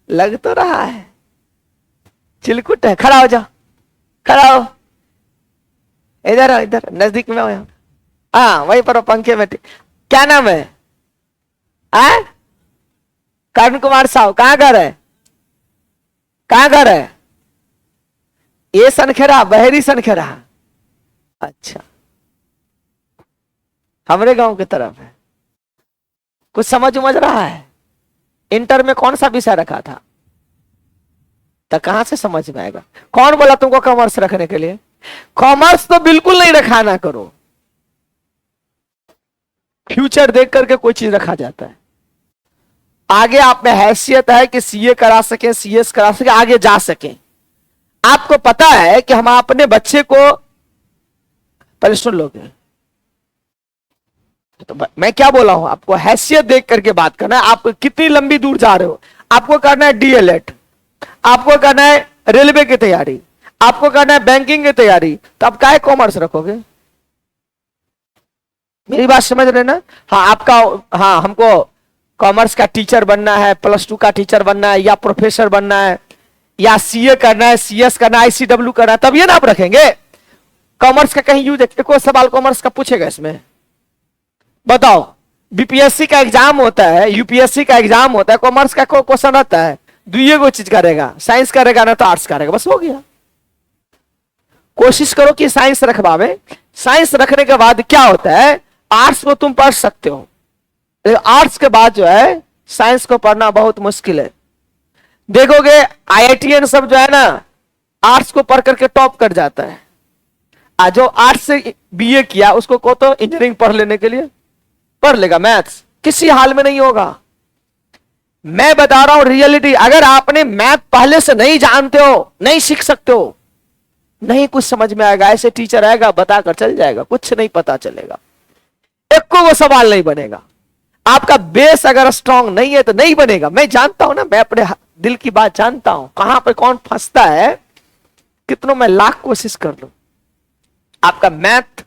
लग तो रहा है, चिलकुट है। खड़ा हो जाओ, खड़ा हो, इधर आओ, इधर नजदीक में हो। हाँ वहीं पर पंखे में। क्या नाम है? कर्ण कुमार साहू। कहां घर है? कहां घर है? ये सनखेरा, बहेरी सनखेरा। अच्छा, हमारे गांव की तरफ है। कुछ समझ उमझ रहा है? इंटर में कौन सा विषय रखा था? तो कहां से समझ में आएगा? कौन बोला तुमको कॉमर्स रखने के लिए? कॉमर्स तो बिल्कुल नहीं रखा ना करो। फ्यूचर देख करके कोई चीज रखा जाता है। आगे आप में हैसियत है कि सीए करा सके, सीएस करा सके, आगे जा सके। आपको पता है कि हम अपने बच्चे को, पहले सुन लोगे तो मैं क्या बोला हूं, आपको हैसियत देख करके बात करना है। आप कितनी लंबी दूर जा रहे हो। आपको करना है डीएलएड, आपको करना है रेलवे की तैयारी, आपको करना है बैंकिंग की तैयारी, तो आप काहे कॉमर्स रखोगे? मेरी बात समझ रहे ना? हाँ आपका, हाँ हमको कॉमर्स का टीचर बनना है, +2 का टीचर बनना है, या प्रोफेसर बनना है, या सीए करना है, सीएस करना है, आईसीडब्ल्यू करना है, तब ये ना आप रखेंगे। कॉमर्स का कहीं यूज है? कोई सवाल कॉमर्स का पूछेगा इसमें? बताओ, बीपीएससी का एग्जाम होता है, यूपीएससी का एग्जाम होता है, कॉमर्स का क्वेश्चन आता है, दुइये को चीज करेगा, साइंस करेगा ना तो आर्ट्स करेगा, बस हो गया। कोशिश करो कि साइंस रखवावे। साइंस रखने के बाद क्या होता है, आर्ट्स को तुम पढ़ सकते हो, आर्ट्स के बाद जो है साइंस को पढ़ना बहुत मुश्किल है। देखोगे आईआईटीएन सब जो है ना, आर्ट्स को पढ़ करके टॉप कर जाता है। आज जो आर्ट्स से बीए किया उसको को तो इंजीनियरिंग पढ़ लेने के लिए पढ़ लेगा, मैथ्स किसी हाल में नहीं होगा। मैं बता रहा हूं रियलिटी। अगर आपने मैथ पहले से नहीं जानते हो, नहीं सीख सकते हो, नहीं कुछ समझ में आएगा, ऐसे टीचर आएगा बताकर चल जाएगा, कुछ नहीं पता चलेगा, एक को वो सवाल नहीं बनेगा। आपका बेस अगर स्ट्रांग नहीं है तो नहीं बनेगा। मैं जानता हूं ना, मैं अपने दिल की बात जानता हूं, कहां पे कौन फंसता है, कितनों मैं लाख कोशिश कर लूं। आपका मैथ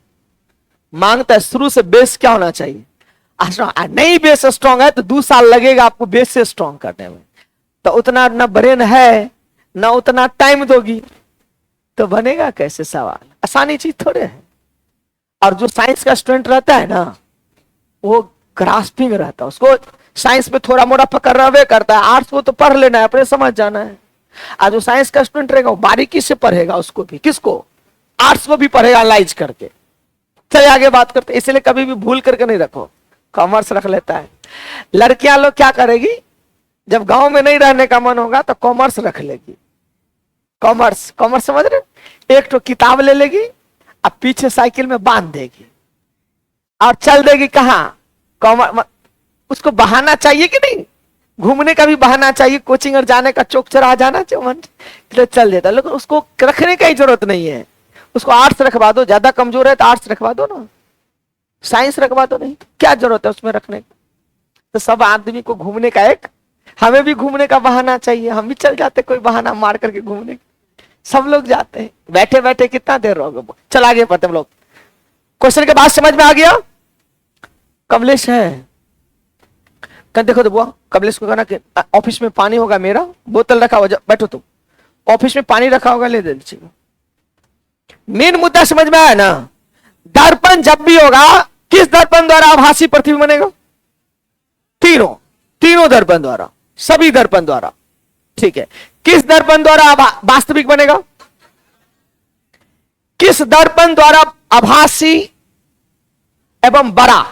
मांगता है शुरू से बेस क्या होना चाहिए, नहीं बेस स्ट्रांग है तो 2 साल लगेगा आपको बेस से स्ट्रांग करने में। तो उतना ना ब्रेन है ना उतना टाइम दोगी तो बनेगा कैसे सवाल? आसानी चीज थोड़े है। और जो साइंस का स्टूडेंट रहता है ना, वो ग्रास्पिंग रहता है, उसको साइंस पे थोड़ा मोड़ा पकड़ रहे करता है। आर्ट्स को तो पढ़ लेना है, अपने समझ जाना है। और जो साइंस का स्टूडेंट रहेगा वो बारीकी से पढ़ेगा, उसको भी, किसको? आर्ट्स को भी पढ़ेगा एनालाइज करके। चलिए आगे बात करते, इसलिए कभी भी भूल करके नहीं रखो, कॉमर्स रख लेता है। लड़कियां लोग क्या करेगी, जब गांव में नहीं रहने का मन होगा तो कॉमर्स रख लेगी। कॉमर्स, कॉमर्स समझ रहे? एक तो किताब ले लेगी और पीछे साइकिल में बांध देगी और चल देगी। कहां? कॉमर्स। उसको बहाना चाहिए कि नहीं? घूमने का भी बहाना चाहिए, कोचिंग और जाने का, चौक चौराहा जाना चाहिए, तो चल देता। लेकिन उसको रखने की जरूरत नहीं है। उसको आर्ट्स रखवा दो, ज्यादा कमजोर है तो आर्ट्स रखवा दो ना, साइंस रखवा दो, नहीं क्या जरूरत है उसमें रखने की? तो सब आदमी को घूमने का एक, हमें भी घूमने का बहाना चाहिए, हम भी चल जाते कोई बहाना मार करके घूमने। सब लोग जाते हैं, बैठे बैठे कितना देर रहोगे? चल आगे पढ़ते हम लोग। क्वेश्चन के बाद समझ में आ गया? कमलेश है, कल देखो तो बुआ, कमलेश को कहना कि ऑफिस में पानी होगा, मेरा बोतल रखा होगा, बैठो तुम, ऑफिस में पानी रखा होगा, ले दे दीजिएगा। मेन मुद्दा समझ में आया ना? दर्पण जब भी होगा, किस दर्पण द्वारा आभासी प्रतिबिंब बनेगा? तीनों दर्पण द्वारा, सभी दर्पण द्वारा, ठीक है। किस दर्पण द्वारा वास्तविक बनेगा? किस दर्पण द्वारा आभासी एवं बड़ा?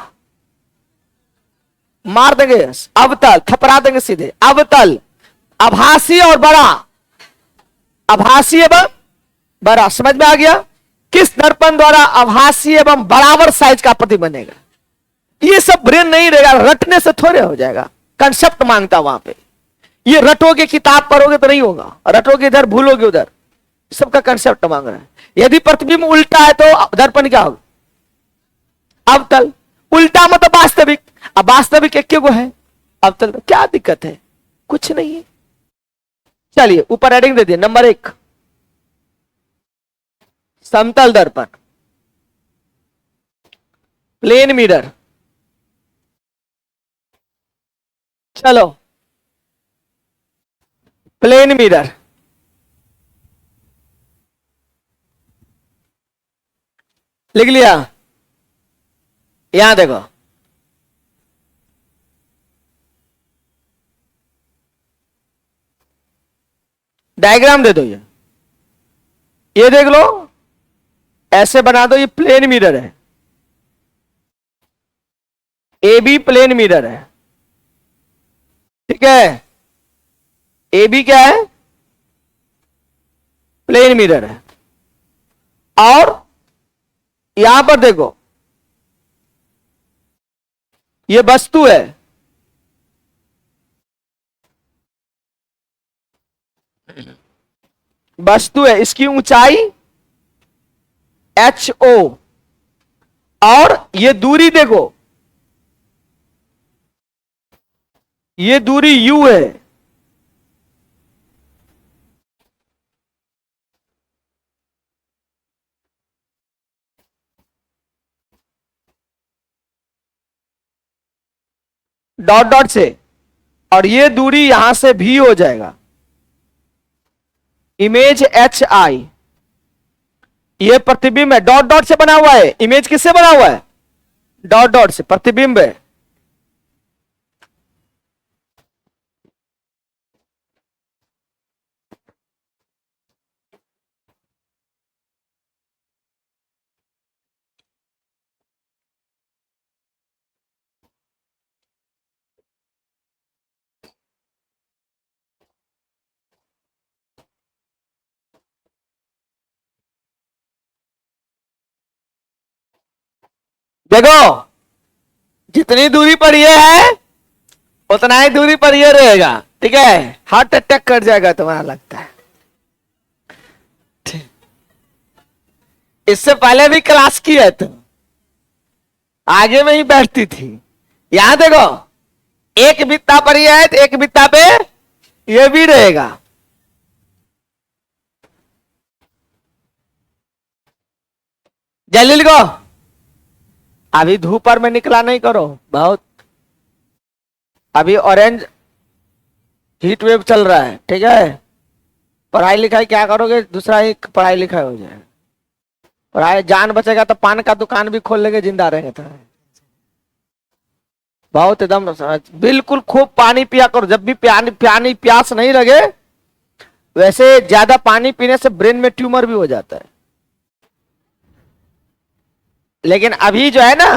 मार देंगे अवतल, थपरा देंगे सीधे, अवतल, आभासी और बड़ा, आभासी एवं बड़ा। समझ में आ गया? किस दर्पण द्वारा आभासी एवं बराबर साइज का प्रतिबिंब बनेगा? ये सब ब्रेन नहीं रहेगा, रटने से थोड़े हो जाएगा, कंसेप्ट मांगता वहां पे। ये रटोगे, किताब पढ़ोगे तो नहीं होगा, रटोगे इधर भूलोगे उधर, सबका कंसेप्ट मांग रहा है। यदि प्रतिबिंब उल्टा है तो दर्पण क्या होगा? अवतल। उल्टा मतलब वास्तविक, अब वास्तविक एक गो है, अवतल। क्या दिक्कत है? कुछ नहीं है। चलिए ऊपर हेडिंग दे दिए, नंबर 1, समतल दर्पण, प्लेन मिरर। चलो प्लेन मिरर, लिख लिया। यहां देखो, डायग्राम दे दो, ये देख लो, ऐसे बना दो, ये प्लेन मिरर है, ए बी प्लेन मिरर है, ठीक है। ए बी क्या है? प्लेन मिरर है। और यहां पर देखो, ये वस्तु है, वस्तु है, इसकी ऊंचाई एच ओ, और ये दूरी देखो, ये दूरी यू है। डॉट डॉट से, और ये दूरी यहां से भी हो जाएगा, इमेज एच आई, ये प्रतिबिंब है, डॉट डॉट से बना हुआ है। इमेज किससे बना हुआ है? डॉट डॉट से, प्रतिबिंब है। देखो, जितनी दूरी पर ये है उतना ही दूरी पर ये रहेगा, ठीक है। हार्ट अटैक कर जाएगा तुम्हारा, लगता है। इससे पहले भी क्लास की है तुम, आगे में ही बैठती थी। यहां देखो, एक बित्ता पर ये है तो एक बित्ता पे ये भी रहेगा। जल्दी लिखो, अभी धूप पर में निकला नहीं करो बहुत, अभी ऑरेंज हीट वेव चल रहा है, ठीक है। पढ़ाई लिखाई क्या करोगे, दूसरा ही पढ़ाई लिखाई हो जाए, पढ़ाई जान बचेगा तो पान का दुकान भी खोल लेंगे, जिंदा रहेंगे तो। बहुत एकदम बिल्कुल खूब पानी पिया करो, जब भी पानी प्यास नहीं लगे। वैसे ज्यादा पानी पीने से ब्रेन में ट्यूमर भी हो जाता है, लेकिन अभी जो है ना,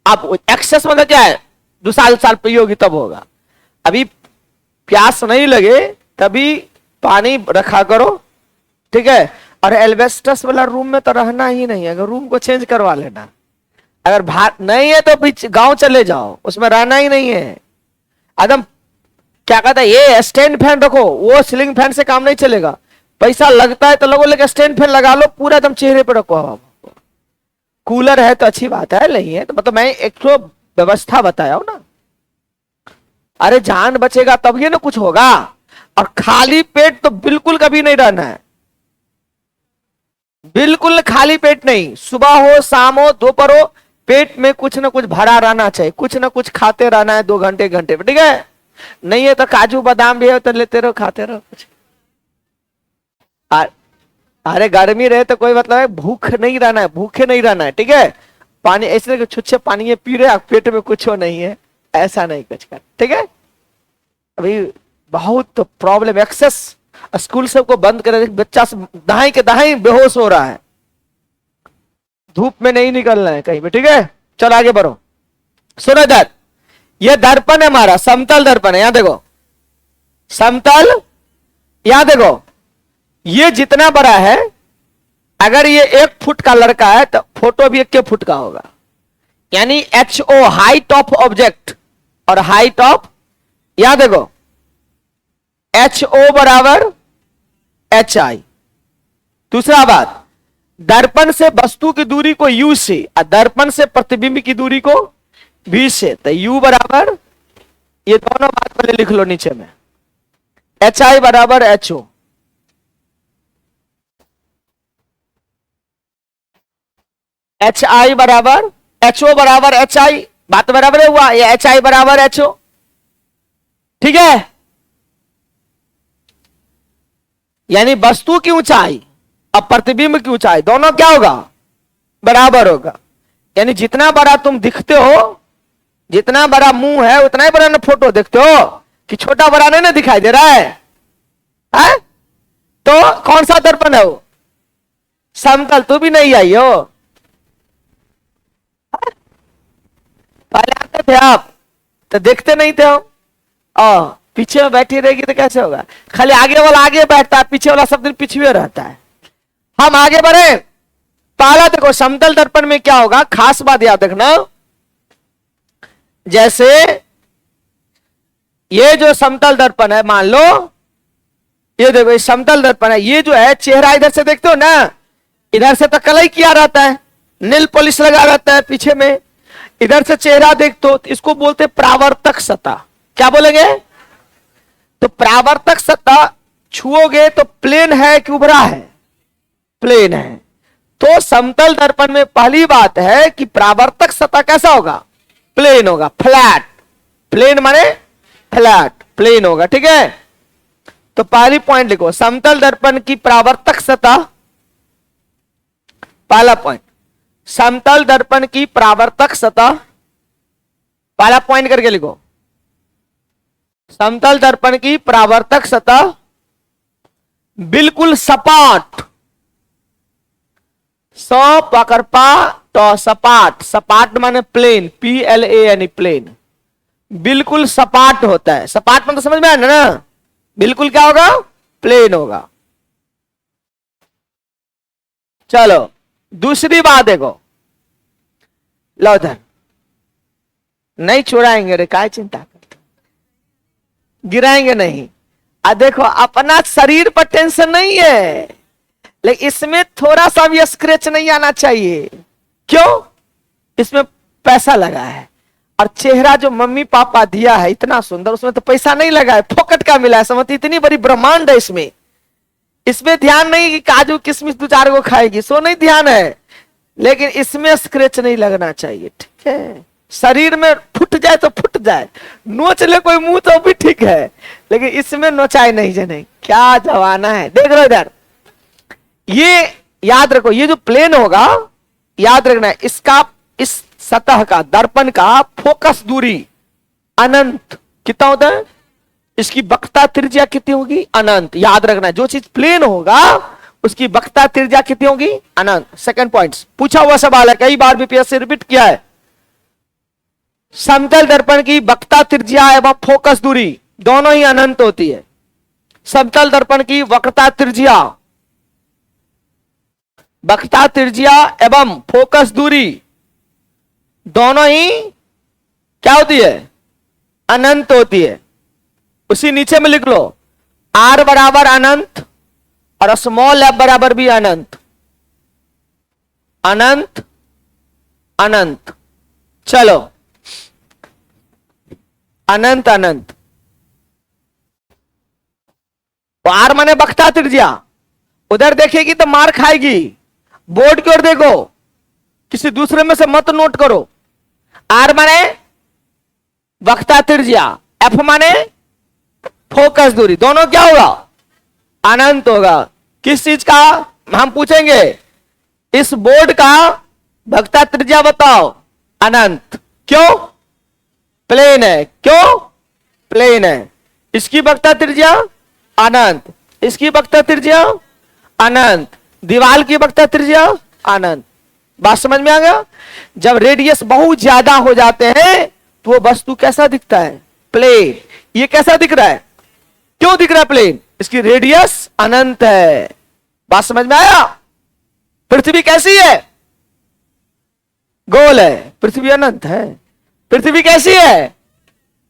अब एक्सेस मतलब क्या है, 2 साल पियोगी तब होगा। अभी प्यास नहीं लगे तभी पानी रखा करो, ठीक है। और एल्वेस्टस वाला रूम में तो रहना ही नहीं है, अगर रूम को चेंज करवा लेना। अगर बाहर नहीं है तो बीच गांव चले जाओ, उसमें रहना ही नहीं है एकदम। क्या कहता है, ये स्टैंड फैन रखो, वो सीलिंग फैन से काम नहीं चलेगा। पैसा लगता है तो लोगों, लेकिन स्टैंड फैन लगा लो, पूरा एकदम चेहरे पे रखो हवा। कूलर है तो अच्छी बात है, नहीं है तो मतलब मैं एक तो व्यवस्था बताया हूं ना। अरे जान बचेगा तब ये ना कुछ होगा। और खाली पेट तो बिल्कुल कभी नहीं रहना है, बिल्कुल खाली पेट नहीं। सुबह हो, शाम हो, दोपहर हो, पेट में कुछ ना कुछ भरा रहना चाहिए, कुछ ना कुछ खाते रहना है 2 घंटे घंटे पे, ठीक है। नहीं है तो काजू बादाम भी है तो लेते रहो, खाते रहो कुछ। अरे गर्मी रहे तो कोई मतलब है, भूख नहीं रहना है, भूखे नहीं रहना है, ठीक है। पानी ऐसे छुच्छे पानी ये पी रहे, पेट में कुछ हो नहीं है, ऐसा नहीं कुछ कर, ठीक है। अभी बहुत प्रॉब्लम, एक्सेस। स्कूल सबको बंद करे, बच्चा दहाई के दहाई बेहोश हो रहा है, धूप में नहीं निकलना है कहीं पे, ठीक है। चलो आगे बढ़ो, सुनो इधर, ये दर्पण है हमारा, समतल दर्पण है। यहां देखो, समतल, यहां देखो, ये जितना बड़ा है, अगर ये 1 फुट का लड़का है तो फोटो भी 1 फुट का होगा। यानी H O, height of object, और हाइट ऑफ, यहां देखो, एच ओ बराबर एच आई। दूसरा बात, दर्पण से वस्तु की दूरी को यू से, और दर्पण से प्रतिबिंब की दूरी को भी से, तो यू बराबर, ये दोनों बात पहले लिख लो नीचे में, एच आई बराबर एच ओ। एच आई बराबर एच ओ बराबर एच आई, बात बराबर है हुआ, ये एच आई बराबर एच ओ, ठीक है। यानी वस्तु की ऊंचाई और प्रतिबिंब की ऊंचाई दोनों क्या होगा, बराबर होगा। यानी जितना बड़ा तुम दिखते हो, जितना बड़ा मुंह है उतना ही बड़ा ना फोटो देखते हो, कि छोटा बड़ा नहीं ना दिखाई दे रहा है? तो कौन सा दर्पण है वो? समतल। तू भी नहीं आई हो, पहले आते थे आप तो देखते नहीं थे हम। पीछे में बैठी रहेगी तो कैसे होगा? खाली आगे वाला आगे बैठता है, पीछे वाला सब दिन पीछे रहता है। हम आगे बढ़े। पहला देखो समतल दर्पण में क्या होगा, खास बात याद रखना। जैसे ये जो समतल दर्पण है, मान लो ये देखो ये समतल दर्पण है, ये जो है चेहरा इधर से देखते हो ना, इधर से तो कलई किया रहता है, नील पॉलिश लगा रहता है पीछे में, इधर से चेहरा देखते हो तो इसको बोलते परावर्तक सतह। क्या बोलेंगे? तो परावर्तक सतह छुओगे तो प्लेन है कि उभरा है? प्लेन है। तो समतल दर्पण में पहली बात है कि परावर्तक सतह कैसा होगा? प्लेन होगा, फ्लैट। प्लेन माने फ्लैट, प्लेन होगा, ठीक है। तो पहली पॉइंट लिखो, समतल दर्पण की परावर्तक सतह, पहला पॉइंट, समतल दर्पण की परावर्तक सतह, पहला पॉइंट करके लिखो, समतल दर्पण की परावर्तक सतह बिल्कुल सपाट, पकड़पा तो सपाट, सपाट माने प्लेन, PLAN प्लेन, बिल्कुल सपाट होता है। सपाट मतलब समझ में आया ना? बिल्कुल क्या होगा? प्लेन होगा। चलो दूसरी बात देखो, लो इधर, नहीं चुराएंगे रे, काय चिंता करते, गिराएंगे नहीं। देखो अपना शरीर पर टेंशन नहीं है, लेकिन इसमें थोड़ा सा भी स्क्रैच नहीं आना चाहिए। क्यों? इसमें पैसा लगा है, और चेहरा जो मम्मी पापा दिया है इतना सुंदर, उसमें तो पैसा नहीं लगा है, फोकट का मिला है। समझती, इतनी बड़ी ब्रह्मांड है इसमें। इसमें ध्यान नहीं कि काजू किशमिश 2-4 को खाएगी, सो नहीं ध्यान है, लेकिन इसमें स्क्रैच नहीं लगना चाहिए, ठीक है। शरीर में फुट जाए तो फुट जाए, नोच ले कोई मुंह तो भी ठीक है, लेकिन इसमें नोचाई नहीं जाने। क्या जमाना है, देख रहे हो इधर। ये याद रखो, ये जो प्लेन होगा, याद रखना इसका, इस सतह का, दर्पण का फोकस दूरी अनंत कितना होता है? इसकी वक्रता त्रिज्या कितनी होगी? अनंत। याद रखना जो चीज प्लेन होगा उसकी वक्रता त्रिज्या कितनी होगी? अनंत। सेकंड पॉइंट, पूछा हुआ सवाल है, कई बार बीपीएससी रिपीट किया है। समतल दर्पण की वक्रता त्रिज्या एवं फोकस दूरी दोनों ही अनंत होती है। समतल दर्पण की वक्रता त्रिज्या, वक्रता त्रिज्या एवं फोकस दूरी दोनों ही क्या होती है? अनंत होती है। उसी नीचे में लिख लो, R बराबर अनंत और स्मॉल f बराबर भी अनंत, अनंत अनंत। चलो अनंत अनंत, तो R माने वक्रता त्रिज्या, उधर देखेगी तो मार खाएगी। बोर्ड की ओर देखो, किसी दूसरे में से मत नोट करो। R माने वक्रता त्रिज्या, F माने फोकस दूरी, दोनों क्या होगा? अनंत होगा। किस चीज का हम पूछेंगे? इस बोर्ड का वक्रता त्रिज्या बताओ। अनंत। क्यों? प्लेन है। क्यों? प्लेन है। इसकी वक्रता त्रिज्या अनंत, इसकी वक्रता त्रिज्या अनंत, दीवार की वक्रता त्रिज्या अनंत। बात समझ में आ गया? जब रेडियस बहुत ज्यादा हो जाते हैं तो वो वस्तु कैसा दिखता है? प्लेन। ये कैसा दिख रहा है? क्यों दिख रहा है प्लेन? इसकी रेडियस अनंत है। बात समझ में आया? पृथ्वी कैसी है? गोल है। पृथ्वी अनंत है। पृथ्वी कैसी है?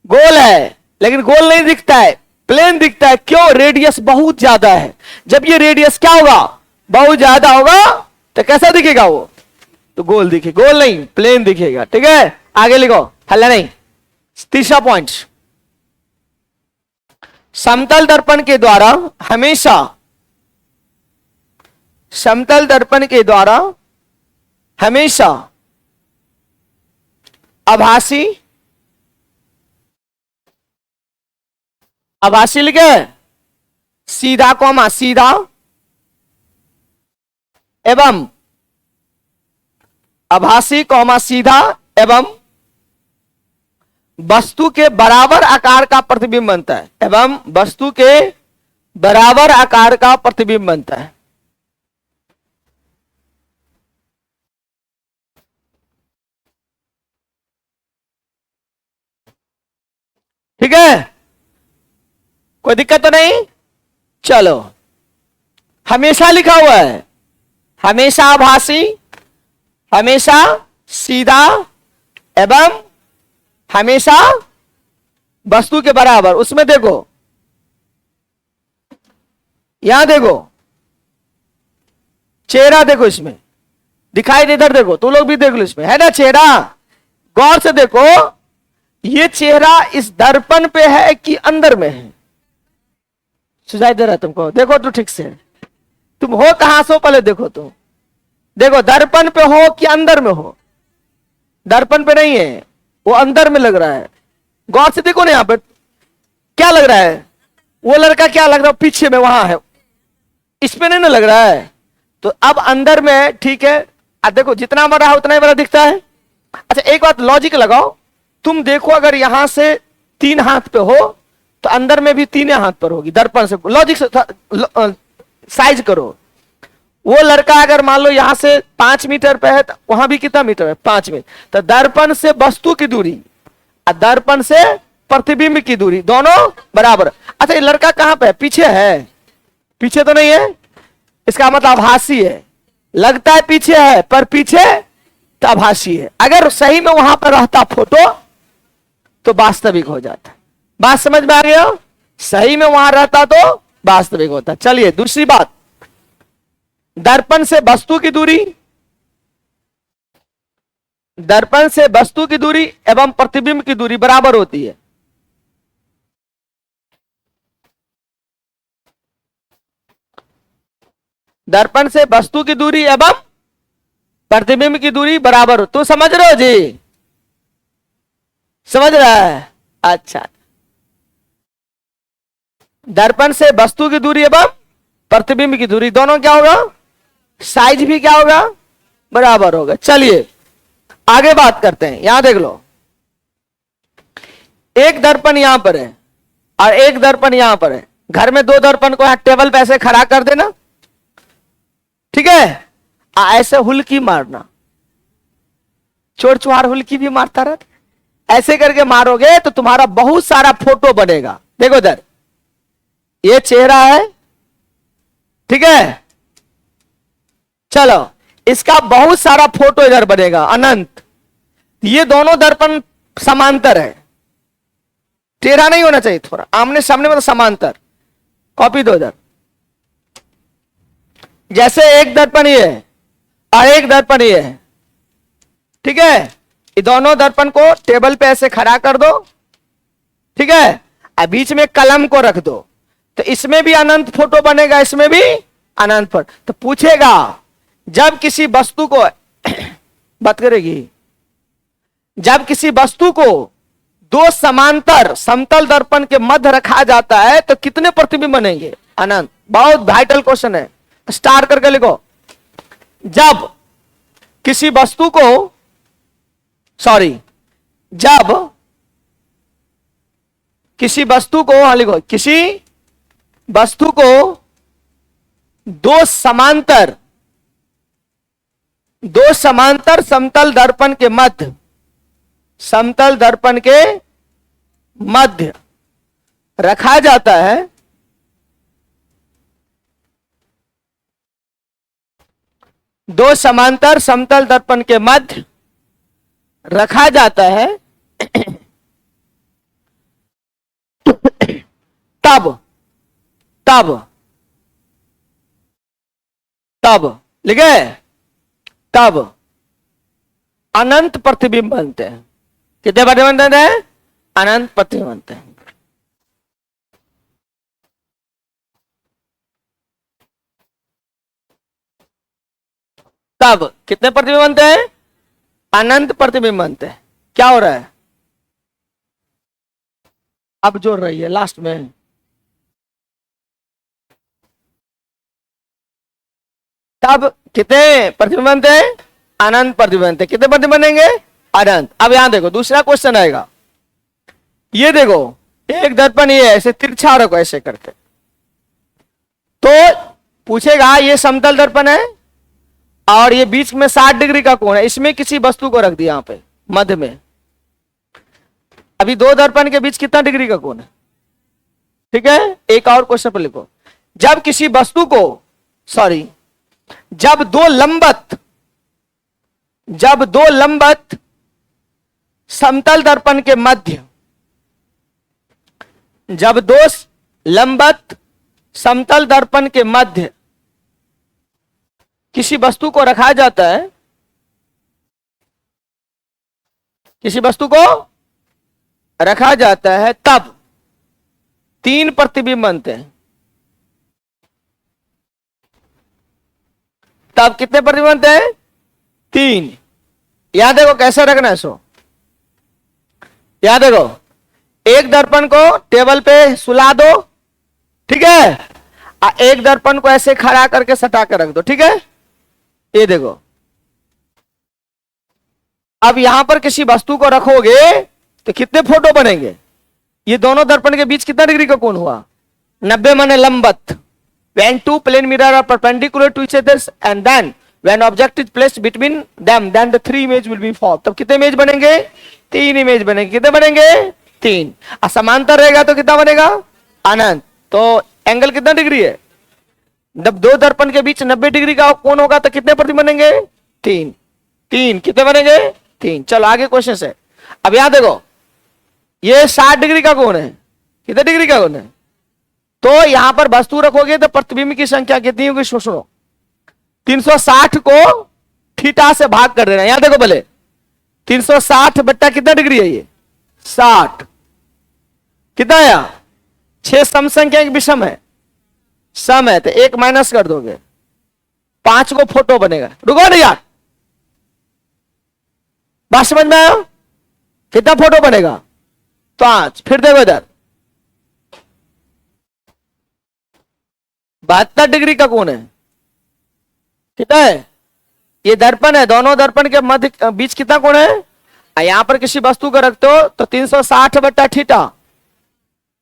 गोल है, लेकिन गोल नहीं दिखता है, प्लेन दिखता है। क्यों? रेडियस बहुत ज्यादा है। जब ये रेडियस क्या होगा? बहुत ज्यादा होगा तो कैसा दिखेगा वो? तो गोल दिखेगा। गोल नहीं, प्लेन दिखेगा। ठीक है, आगे लिखो, हल्ला नहीं। तीसरा पॉइंट, समतल दर्पण के द्वारा हमेशा, समतल दर्पण के द्वारा हमेशा आभासी, आभासी लिखे सीधा कॉमा सीधा एवं आभासी कॉमा सीधा एवं वस्तु के बराबर आकार का प्रतिबिंब बनता है, एवं वस्तु के बराबर आकार का प्रतिबिंब बनता है। ठीक है, कोई दिक्कत तो नहीं। चलो, हमेशा लिखा हुआ है, हमेशा आभासी, हमेशा सीधा एवं हमेशा वस्तु के बराबर। उसमें देखो, यहां देखो, चेहरा देखो, इसमें दिखाई दे, इधर देखो, तू लोग भी देख लो, इसमें है ना चेहरा। गौर से देखो, ये चेहरा इस दर्पण पे है कि अंदर में है? सुझाई दे रहा तुमको? देखो तो ठीक से, तुम हो कहां सो, पहले देखो। तुम देखो, दर्पण पे हो कि अंदर में हो? दर्पण पे नहीं है, वो अंदर में लग रहा है। गौर से देखो ना, यहां पे क्या लग रहा है? वो लड़का क्या लग रहा है? पीछे में वहां है, इस पे नहीं ना लग रहा है। तो अब अंदर में, ठीक है। अब देखो, जितना बड़ा है उतना ही बड़ा दिखता है। अच्छा, एक बात लॉजिक लगाओ, तुम देखो, अगर यहां से 3 हाथ पे हो तो अंदर में भी 3 हाथ पर होगी, दर्पण से। लॉजिक से साइज करो। वो लड़का अगर मान लो यहां से 5 मीटर पे है, तो वहां भी कितना मीटर है? 5 मीटर। तो दर्पण से वस्तु की दूरी और दर्पण से प्रतिबिंब की दूरी दोनों बराबर। अच्छा, ये लड़का कहां पे है? पीछे है? पीछे तो नहीं है, इसका मतलब आभासी है। लगता है पीछे है, पर पीछे तो आभासी है। अगर सही में वहां पर रहता फोटो तो वास्तविक हो जाता। बात समझ में आ गया? सही में वहां रहता तो वास्तविक होता। चलिए, दूसरी बात, दर्पण से वस्तु की दूरी, दर्पण से वस्तु की दूरी एवं प्रतिबिंब की दूरी बराबर होती है। दर्पण से वस्तु की दूरी एवं प्रतिबिंब की दूरी बराबर हो। तो समझ रहे हो जी? समझ रहा है? अच्छा, दर्पण से वस्तु की दूरी एवं प्रतिबिंब की दूरी दोनों क्या होगा? साइज भी क्या होगा? बराबर होगा। चलिए आगे बात करते हैं। यहां देख लो, एक दर्पण यहां पर है और एक दर्पण यहां पर है। घर में 2 दर्पण को यहां टेबल पे ऐसे खड़ा कर देना, ठीक है? ऐसे हुल्की मारना, चोर चुहार हुल्की भी मारता रहता। ऐसे करके मारोगे तो तुम्हारा बहुत सारा फोटो बनेगा। देखो इधर, ये चेहरा है, ठीक है? चलो, इसका बहुत सारा फोटो इधर बनेगा, अनंत। ये दोनों दर्पण समांतर है, टेढ़ा नहीं होना चाहिए, थोड़ा आमने सामने, मतलब समांतर। कॉपी दो इधर। जैसे एक दर्पण ये है और एक दर्पण ये है, ठीक है? ये दोनों दर्पण को टेबल पे ऐसे खड़ा कर दो, ठीक है? और बीच में कलम को रख दो, तो इसमें भी अनंत फोटो बनेगा, इसमें भी अनंत फोटो। तो पूछेगा, जब किसी वस्तु को बात करेगी, जब किसी वस्तु को 2 समांतर समतल दर्पण के मध्य रखा जाता है तो कितने प्रतिबिंब बनेंगे? अनंत। बहुत वाइटल क्वेश्चन है, स्टार्ट करके लिखो। जब किसी वस्तु को, सॉरी, जब किसी वस्तु को, हाँ लिखो, किसी वस्तु को 2 समांतर समतल दर्पण के मध्य, समतल दर्पण के मध्य रखा जाता है, 2 समांतर समतल दर्पण के मध्य रखा जाता है, तब तब तब लिखे, तब अनंत प्रतिबिंब बनते हैं। कितने प्रतिबिंब बनते हैं? अनंत प्रतिबिंब बनते हैं। तब कितने प्रतिबिंब बनते हैं? अनंत प्रतिबिंब बनते हैं। क्या हो रहा है? अब जोड़ रही है लास्ट में। तब कितने प्रतिबिंब बनते हैं? अनंत प्रतिबिंब बनते हैं। कितने प्रतिबिंब बनेंगे? अनंत। अब यहां देखो दूसरा क्वेश्चन आएगा। ये देखो एक दर्पण ये ऐसे तिरछा रखो ऐसे करके, तो पूछेगा ये समतल दर्पण है और ये बीच में 60 डिग्री का कोण है, इसमें किसी वस्तु को रख दिया यहां पे मध्य में। अभी दो दर्पण के बीच कितना डिग्री का कोण है? ठीक है, एक और क्वेश्चन पर लिखो। जब किसी वस्तु को जब दो लंबवत समतल दर्पण के मध्य, जब दो लंबवत समतल दर्पण के मध्य किसी वस्तु को रखा जाता है, किसी वस्तु को रखा जाता है, तब 3 प्रतिबिंब बनते हैं। तब कितने प्रतिबिंब बनते हैं? 3। यहां देखो कैसे रखना है सो। यहां देखो एक दर्पण को टेबल पे सुला दो, ठीक है, एक दर्पण को ऐसे खड़ा करके सटा कर रख दो, ठीक है। ये देखो अब यहां पर किसी वस्तु को रखोगे तो कितने फोटो बनेंगे? ये दोनों दर्पण के बीच कितना डिग्री का कोण हुआ? 90 माने लंबवत। When two plane mirror are perpendicular to each other and then when object is placed between them, then the 3 image will be formed. तब कितने इमेज बनेंगे? 3 इमेज बनेंगे। कितने बनेंगे? 3। असमांतर रहेगा तो कितना बनेगा? अनंत। तो एंगल कितना डिग्री है? जब दो दर्पण के बीच 90 डिग्री का कोण होगा तो कितने प्रतिबिंब बनेंगे? 3। 3 कितने बनेंगे? 3। चलो आगे क्वेश्चन से। अब यहां देखो ये 60 डिग्री का कोण है। कितने डिग्री का कोण है? तो यहां पर वस्तु रखोगे तो प्रतिबिंब की संख्या कितनी होगी? सुनो 360 को थीटा से भाग कर देना। यहां देखो भले 360 बट्टा कितना डिग्री है? ये 60। कितना है? 6 सम संख्या एक विषम है, सम है तो 1 माइनस कर दोगे, 5 को फोटो बनेगा। रुको नहीं यार, बात समझ में आया? कितना फोटो बनेगा? 5। फिर देखो इधर 72 डिग्री का कोण है, कितना है? ये दर्पण है, दोनों दर्पण के मध्य बीच कितना कोण है? यहां पर किसी वस्तु को रखते हो तो 360 बट्टा थीटा,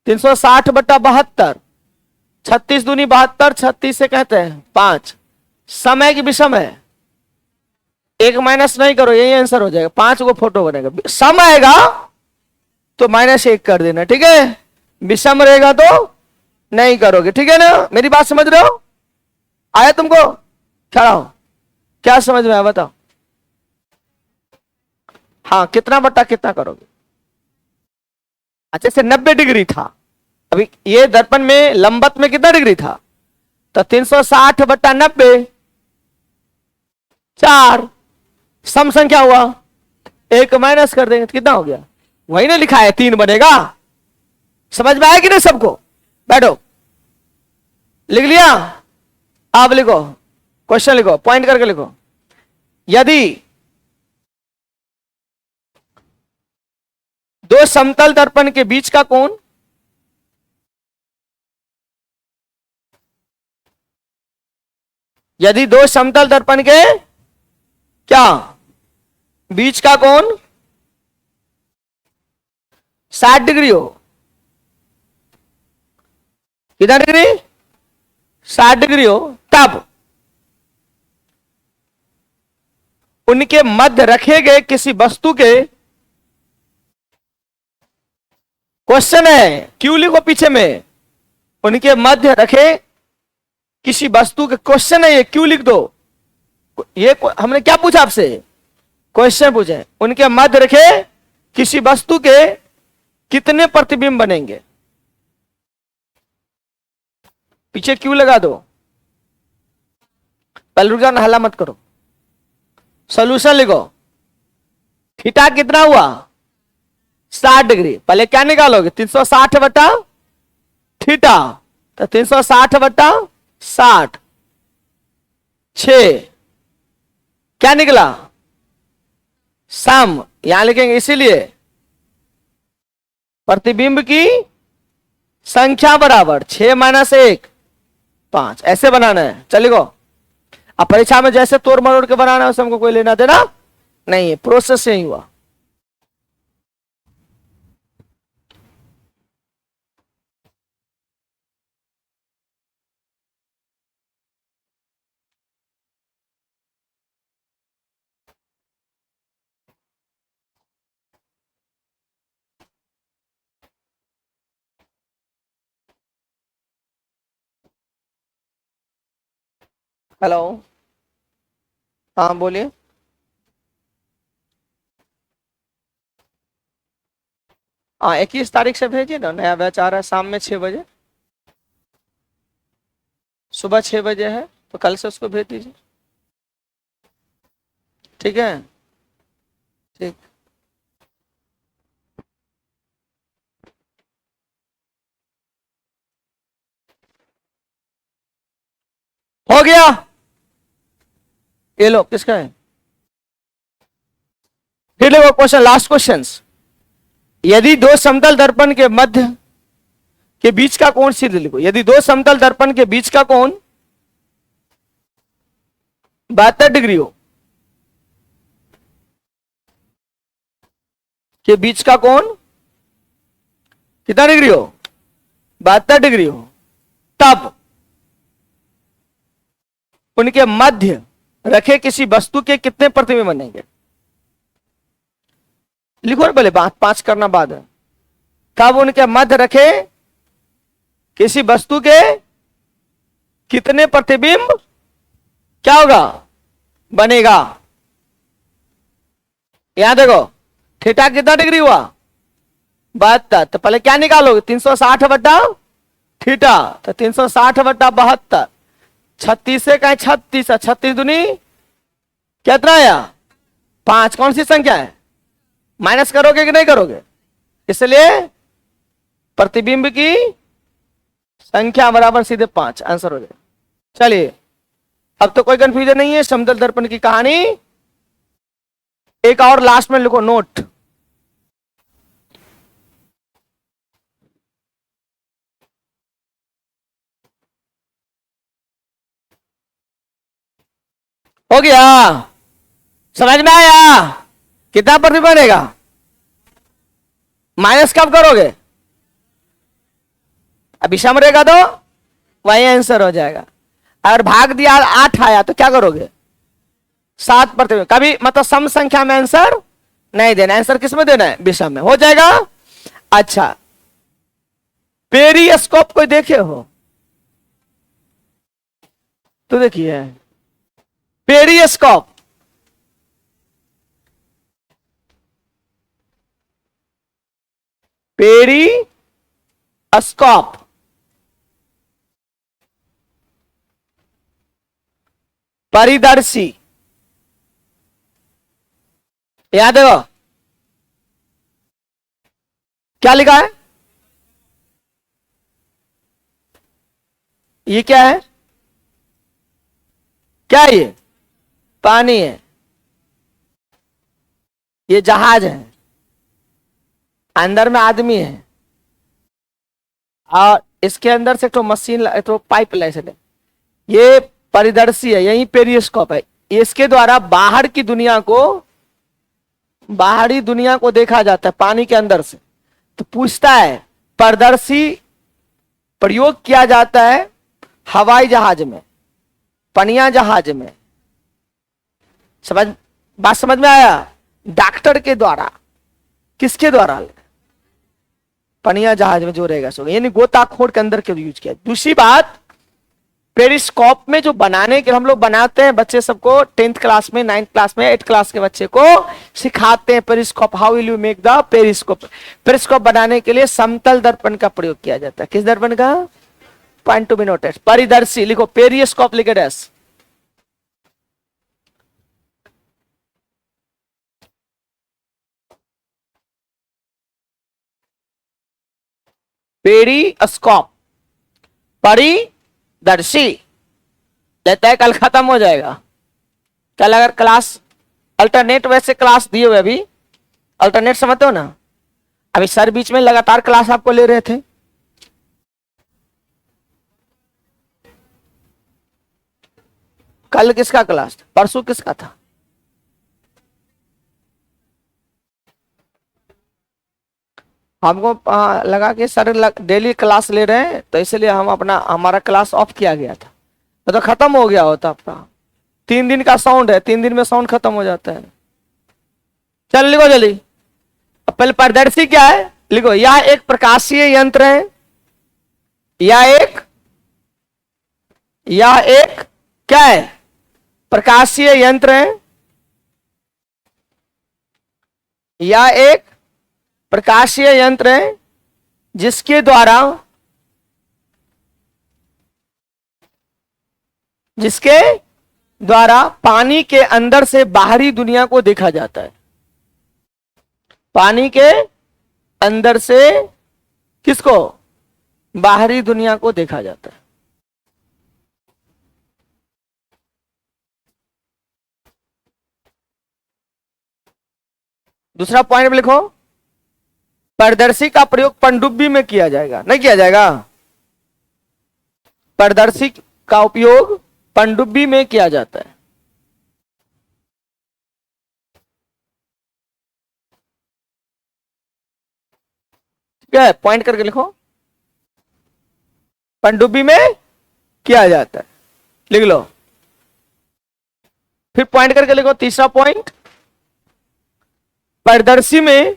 360 बट्टा 72, 36 दूनी 72, 36 से कहते हैं 5। समय की विषम है, 1 माइनस नहीं करो, यही आंसर हो जाएगा। 5 को फोटो बनेगा। सम आएगा तो -1 कर देना, ठीक है। विषम रहेगा तो नहीं करोगे, ठीक है ना? मेरी बात समझ रहे हो? आया तुमको? खड़ा हो, क्या समझ में आया बताओ? हाँ, कितना बट्टा कितना करोगे? अच्छा से 90 डिग्री था, अभी ये दर्पण में लंबवत में कितना डिग्री था? तो 360 बट्टा 90 4 सम संख्या हुआ, 1 माइनस कर देंगे तो कितना हो गया? वही ना लिखा है 3 बनेगा। समझ में आया कि नहीं सबको? बैठो, लिख लिया? आप लिखो, क्वेश्चन लिखो, पॉइंट करके लिखो। यदि दो समतल दर्पण के बीच का कोण यदि दो समतल दर्पण के क्या बीच का कोण 60 डिग्री हो, कितना डिग्री? 60 डिग्री हो, तब उनके मध्य रखे गए किसी वस्तु के, क्वेश्चन है क्यों लिखो पीछे में, उनके मध्य रखे किसी वस्तु के, क्वेश्चन है ये, क्यों लिख दो? ये हमने क्या पूछा आपसे? क्वेश्चन पूछे, उनके मध्य रखे किसी वस्तु के कितने प्रतिबिंब बनेंगे? पीछे क्यों लगा दो, पहले रुक जाओ, हल्ला मत करो। सॉल्यूशन लिखो। थीटा कितना हुआ? 60 डिग्री। पहले क्या निकालोगे? 360 बटा थीटा, तो 360 बटा 60 6 क्या निकला? सम। यहां लिखेंगे इसीलिए प्रतिबिंब की संख्या बराबर 6 माइनस 1 5, ऐसे बनाना है। चलेगा? अब परीक्षा में जैसे तोड़ मरोड़ के बनाना है उससे हमको कोई लेना देना नहीं है, प्रोसेस से ही हुआ। हेलो, हाँ बोलिए। हाँ 21 तारीख से भेजिए ना, नया बैच आ रहा है शाम में 6 बजे, सुबह 6 बजे है, तो कल से उसको भेज दीजिए। ठीक है? ठीक। हो गया? ये लो, किसका है? फिर देखो क्वेश्चन, लास्ट क्वेश्चन। यदि दो समतल दर्पण के मध्य के बीच का कोण सीधे लिखो। यदि दो समतल दर्पण के बीच का कोण 72 डिग्री हो, के बीच का कोण कितना डिग्री हो? 72 डिग्री हो, तब उनके मध्य रखे किसी वस्तु के कितने प्रतिबिंब बनेंगे? लिखो ना, पहले बात 5 करना बाद है। तब उनके मध्य रखे किसी वस्तु के कितने प्रतिबिंब क्या होगा? बनेगा। यहां देखो, थीटा कितना डिग्री हुआ? 72। तो पहले क्या निकालोगे? 360 बट्टा थीटा, तो 360 बट्टा 72, 36 से कहें 36, 36 दूनी कितना आया? 5। कौन सी संख्या है? माइनस करोगे कि नहीं करोगे? इसलिए प्रतिबिंब की संख्या बराबर सीधे 5, आंसर हो जाए। चलिए, अब तो कोई कंफ्यूजन नहीं है समतल दर्पण की कहानी। एक और लास्ट में लिखो नोट। हो गया? समझ में आया? कितना प्रतिबिंब बनेगा? माइनस कब करोगे? अब विषम रहेगा तो वही आंसर हो जाएगा। अगर भाग दिया 8 आया तो क्या करोगे? 7 प्रतिबिंब। कभी मतलब सम संख्या में आंसर नहीं देना, आंसर किस में देना है? विषम में। हो जाएगा? अच्छा, पेरिस्कोप कोई देखे हो तो देखिए, पेरिस्कोप पेरिस्कोप परिदर्शी, याद है? क्या लिखा है? ये क्या है? क्या है ये? पानी है। ये जहाज है, अंदर में आदमी है, और इसके अंदर से तो मशीन, तो पाइप लाइन। ये परिदर्शी है, यही पेरिस्कोप है। इसके द्वारा बाहर की दुनिया को, बाहरी दुनिया को देखा जाता है पानी के अंदर से। तो पूछता है, पारदर्शी प्रयोग किया जाता है हवाई जहाज में, पनिया जहाज में। बात समझ में आया? डॉक्टर के द्वारा, किसके द्वारा? पनिया जहाज में जो रहेगा सो, यानी गोताखोर के अंदर के यूज किया। दूसरी बात, पेरिस्कोप में जो बनाने के हम लोग बनाते हैं, बच्चे सबको 10th क्लास में, 9th क्लास में, 8th क्लास के बच्चे को सिखाते हैं periscope, how will you make the periscope. Periscope बनाने के लिए समतल दर्पण का प्रयोग किया जाता है। किस दर्पण का? Point to be noted. परिदर्शी लिखो, पेरिस्कोप लिखे डैश। पेरिस्कोप परिदर्शी लेता है, कल खत्म हो जाएगा। चल अगर क्लास अल्टरनेट वैसे क्लास दिए हुए, अभी अल्टरनेट समझते हो ना, अभी सर बीच में लगातार क्लास आपको ले रहे थे, कल किसका क्लास था, परसों किसका था, हमको लगा कि सर डेली क्लास ले रहे हैं तो इसलिए हम हमारा क्लास ऑफ किया गया था, तो खत्म हो गया होता आपका। 3 दिन का साउंड है, 3 दिन में साउंड खत्म हो जाता है। चल लिखो जल्दी। अब पहले पारदर्शी क्या है लिखो, यह एक प्रकाशीय यंत्र है, यह एक क्या है, प्रकाशीय यंत्र है, यह एक प्रकाशीय यंत्र है जिसके द्वारा पानी के अंदर से बाहरी दुनिया को देखा जाता है। पानी के अंदर से किसको, बाहरी दुनिया को देखा जाता है। दूसरा पॉइंट लिखो, पारदर्शी का प्रयोग पनडुब्बी में किया जाएगा, नहीं किया जाएगा, पारदर्शी का उपयोग पनडुब्बी में किया जाता है। ठीक है, पॉइंट करके लिखो, पनडुब्बी में किया जाता है, लिख लो। फिर पॉइंट करके लिखो, तीसरा पॉइंट, पारदर्शी में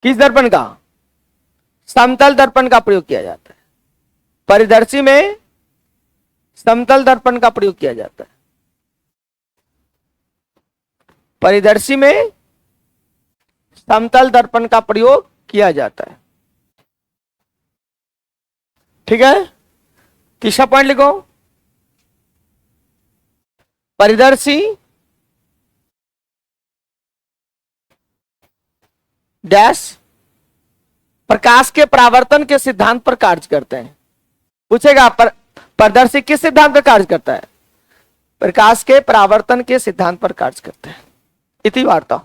किस दर्पण का, समतल दर्पण का प्रयोग किया जाता है। पारदर्शी में समतल दर्पण का प्रयोग किया जाता है। पारदर्शी में समतल दर्पण का प्रयोग किया जाता है। ठीक है, तीसरा पॉइंट लिखो, पारदर्शी डैश प्रकाश के परावर्तन के सिद्धांत पर कार्य करते हैं। पूछेगा पारदर्शी किस सिद्धांत पर कार्य करता है, प्रकाश के परावर्तन के सिद्धांत पर कार्य करते हैं। इति वार्ता।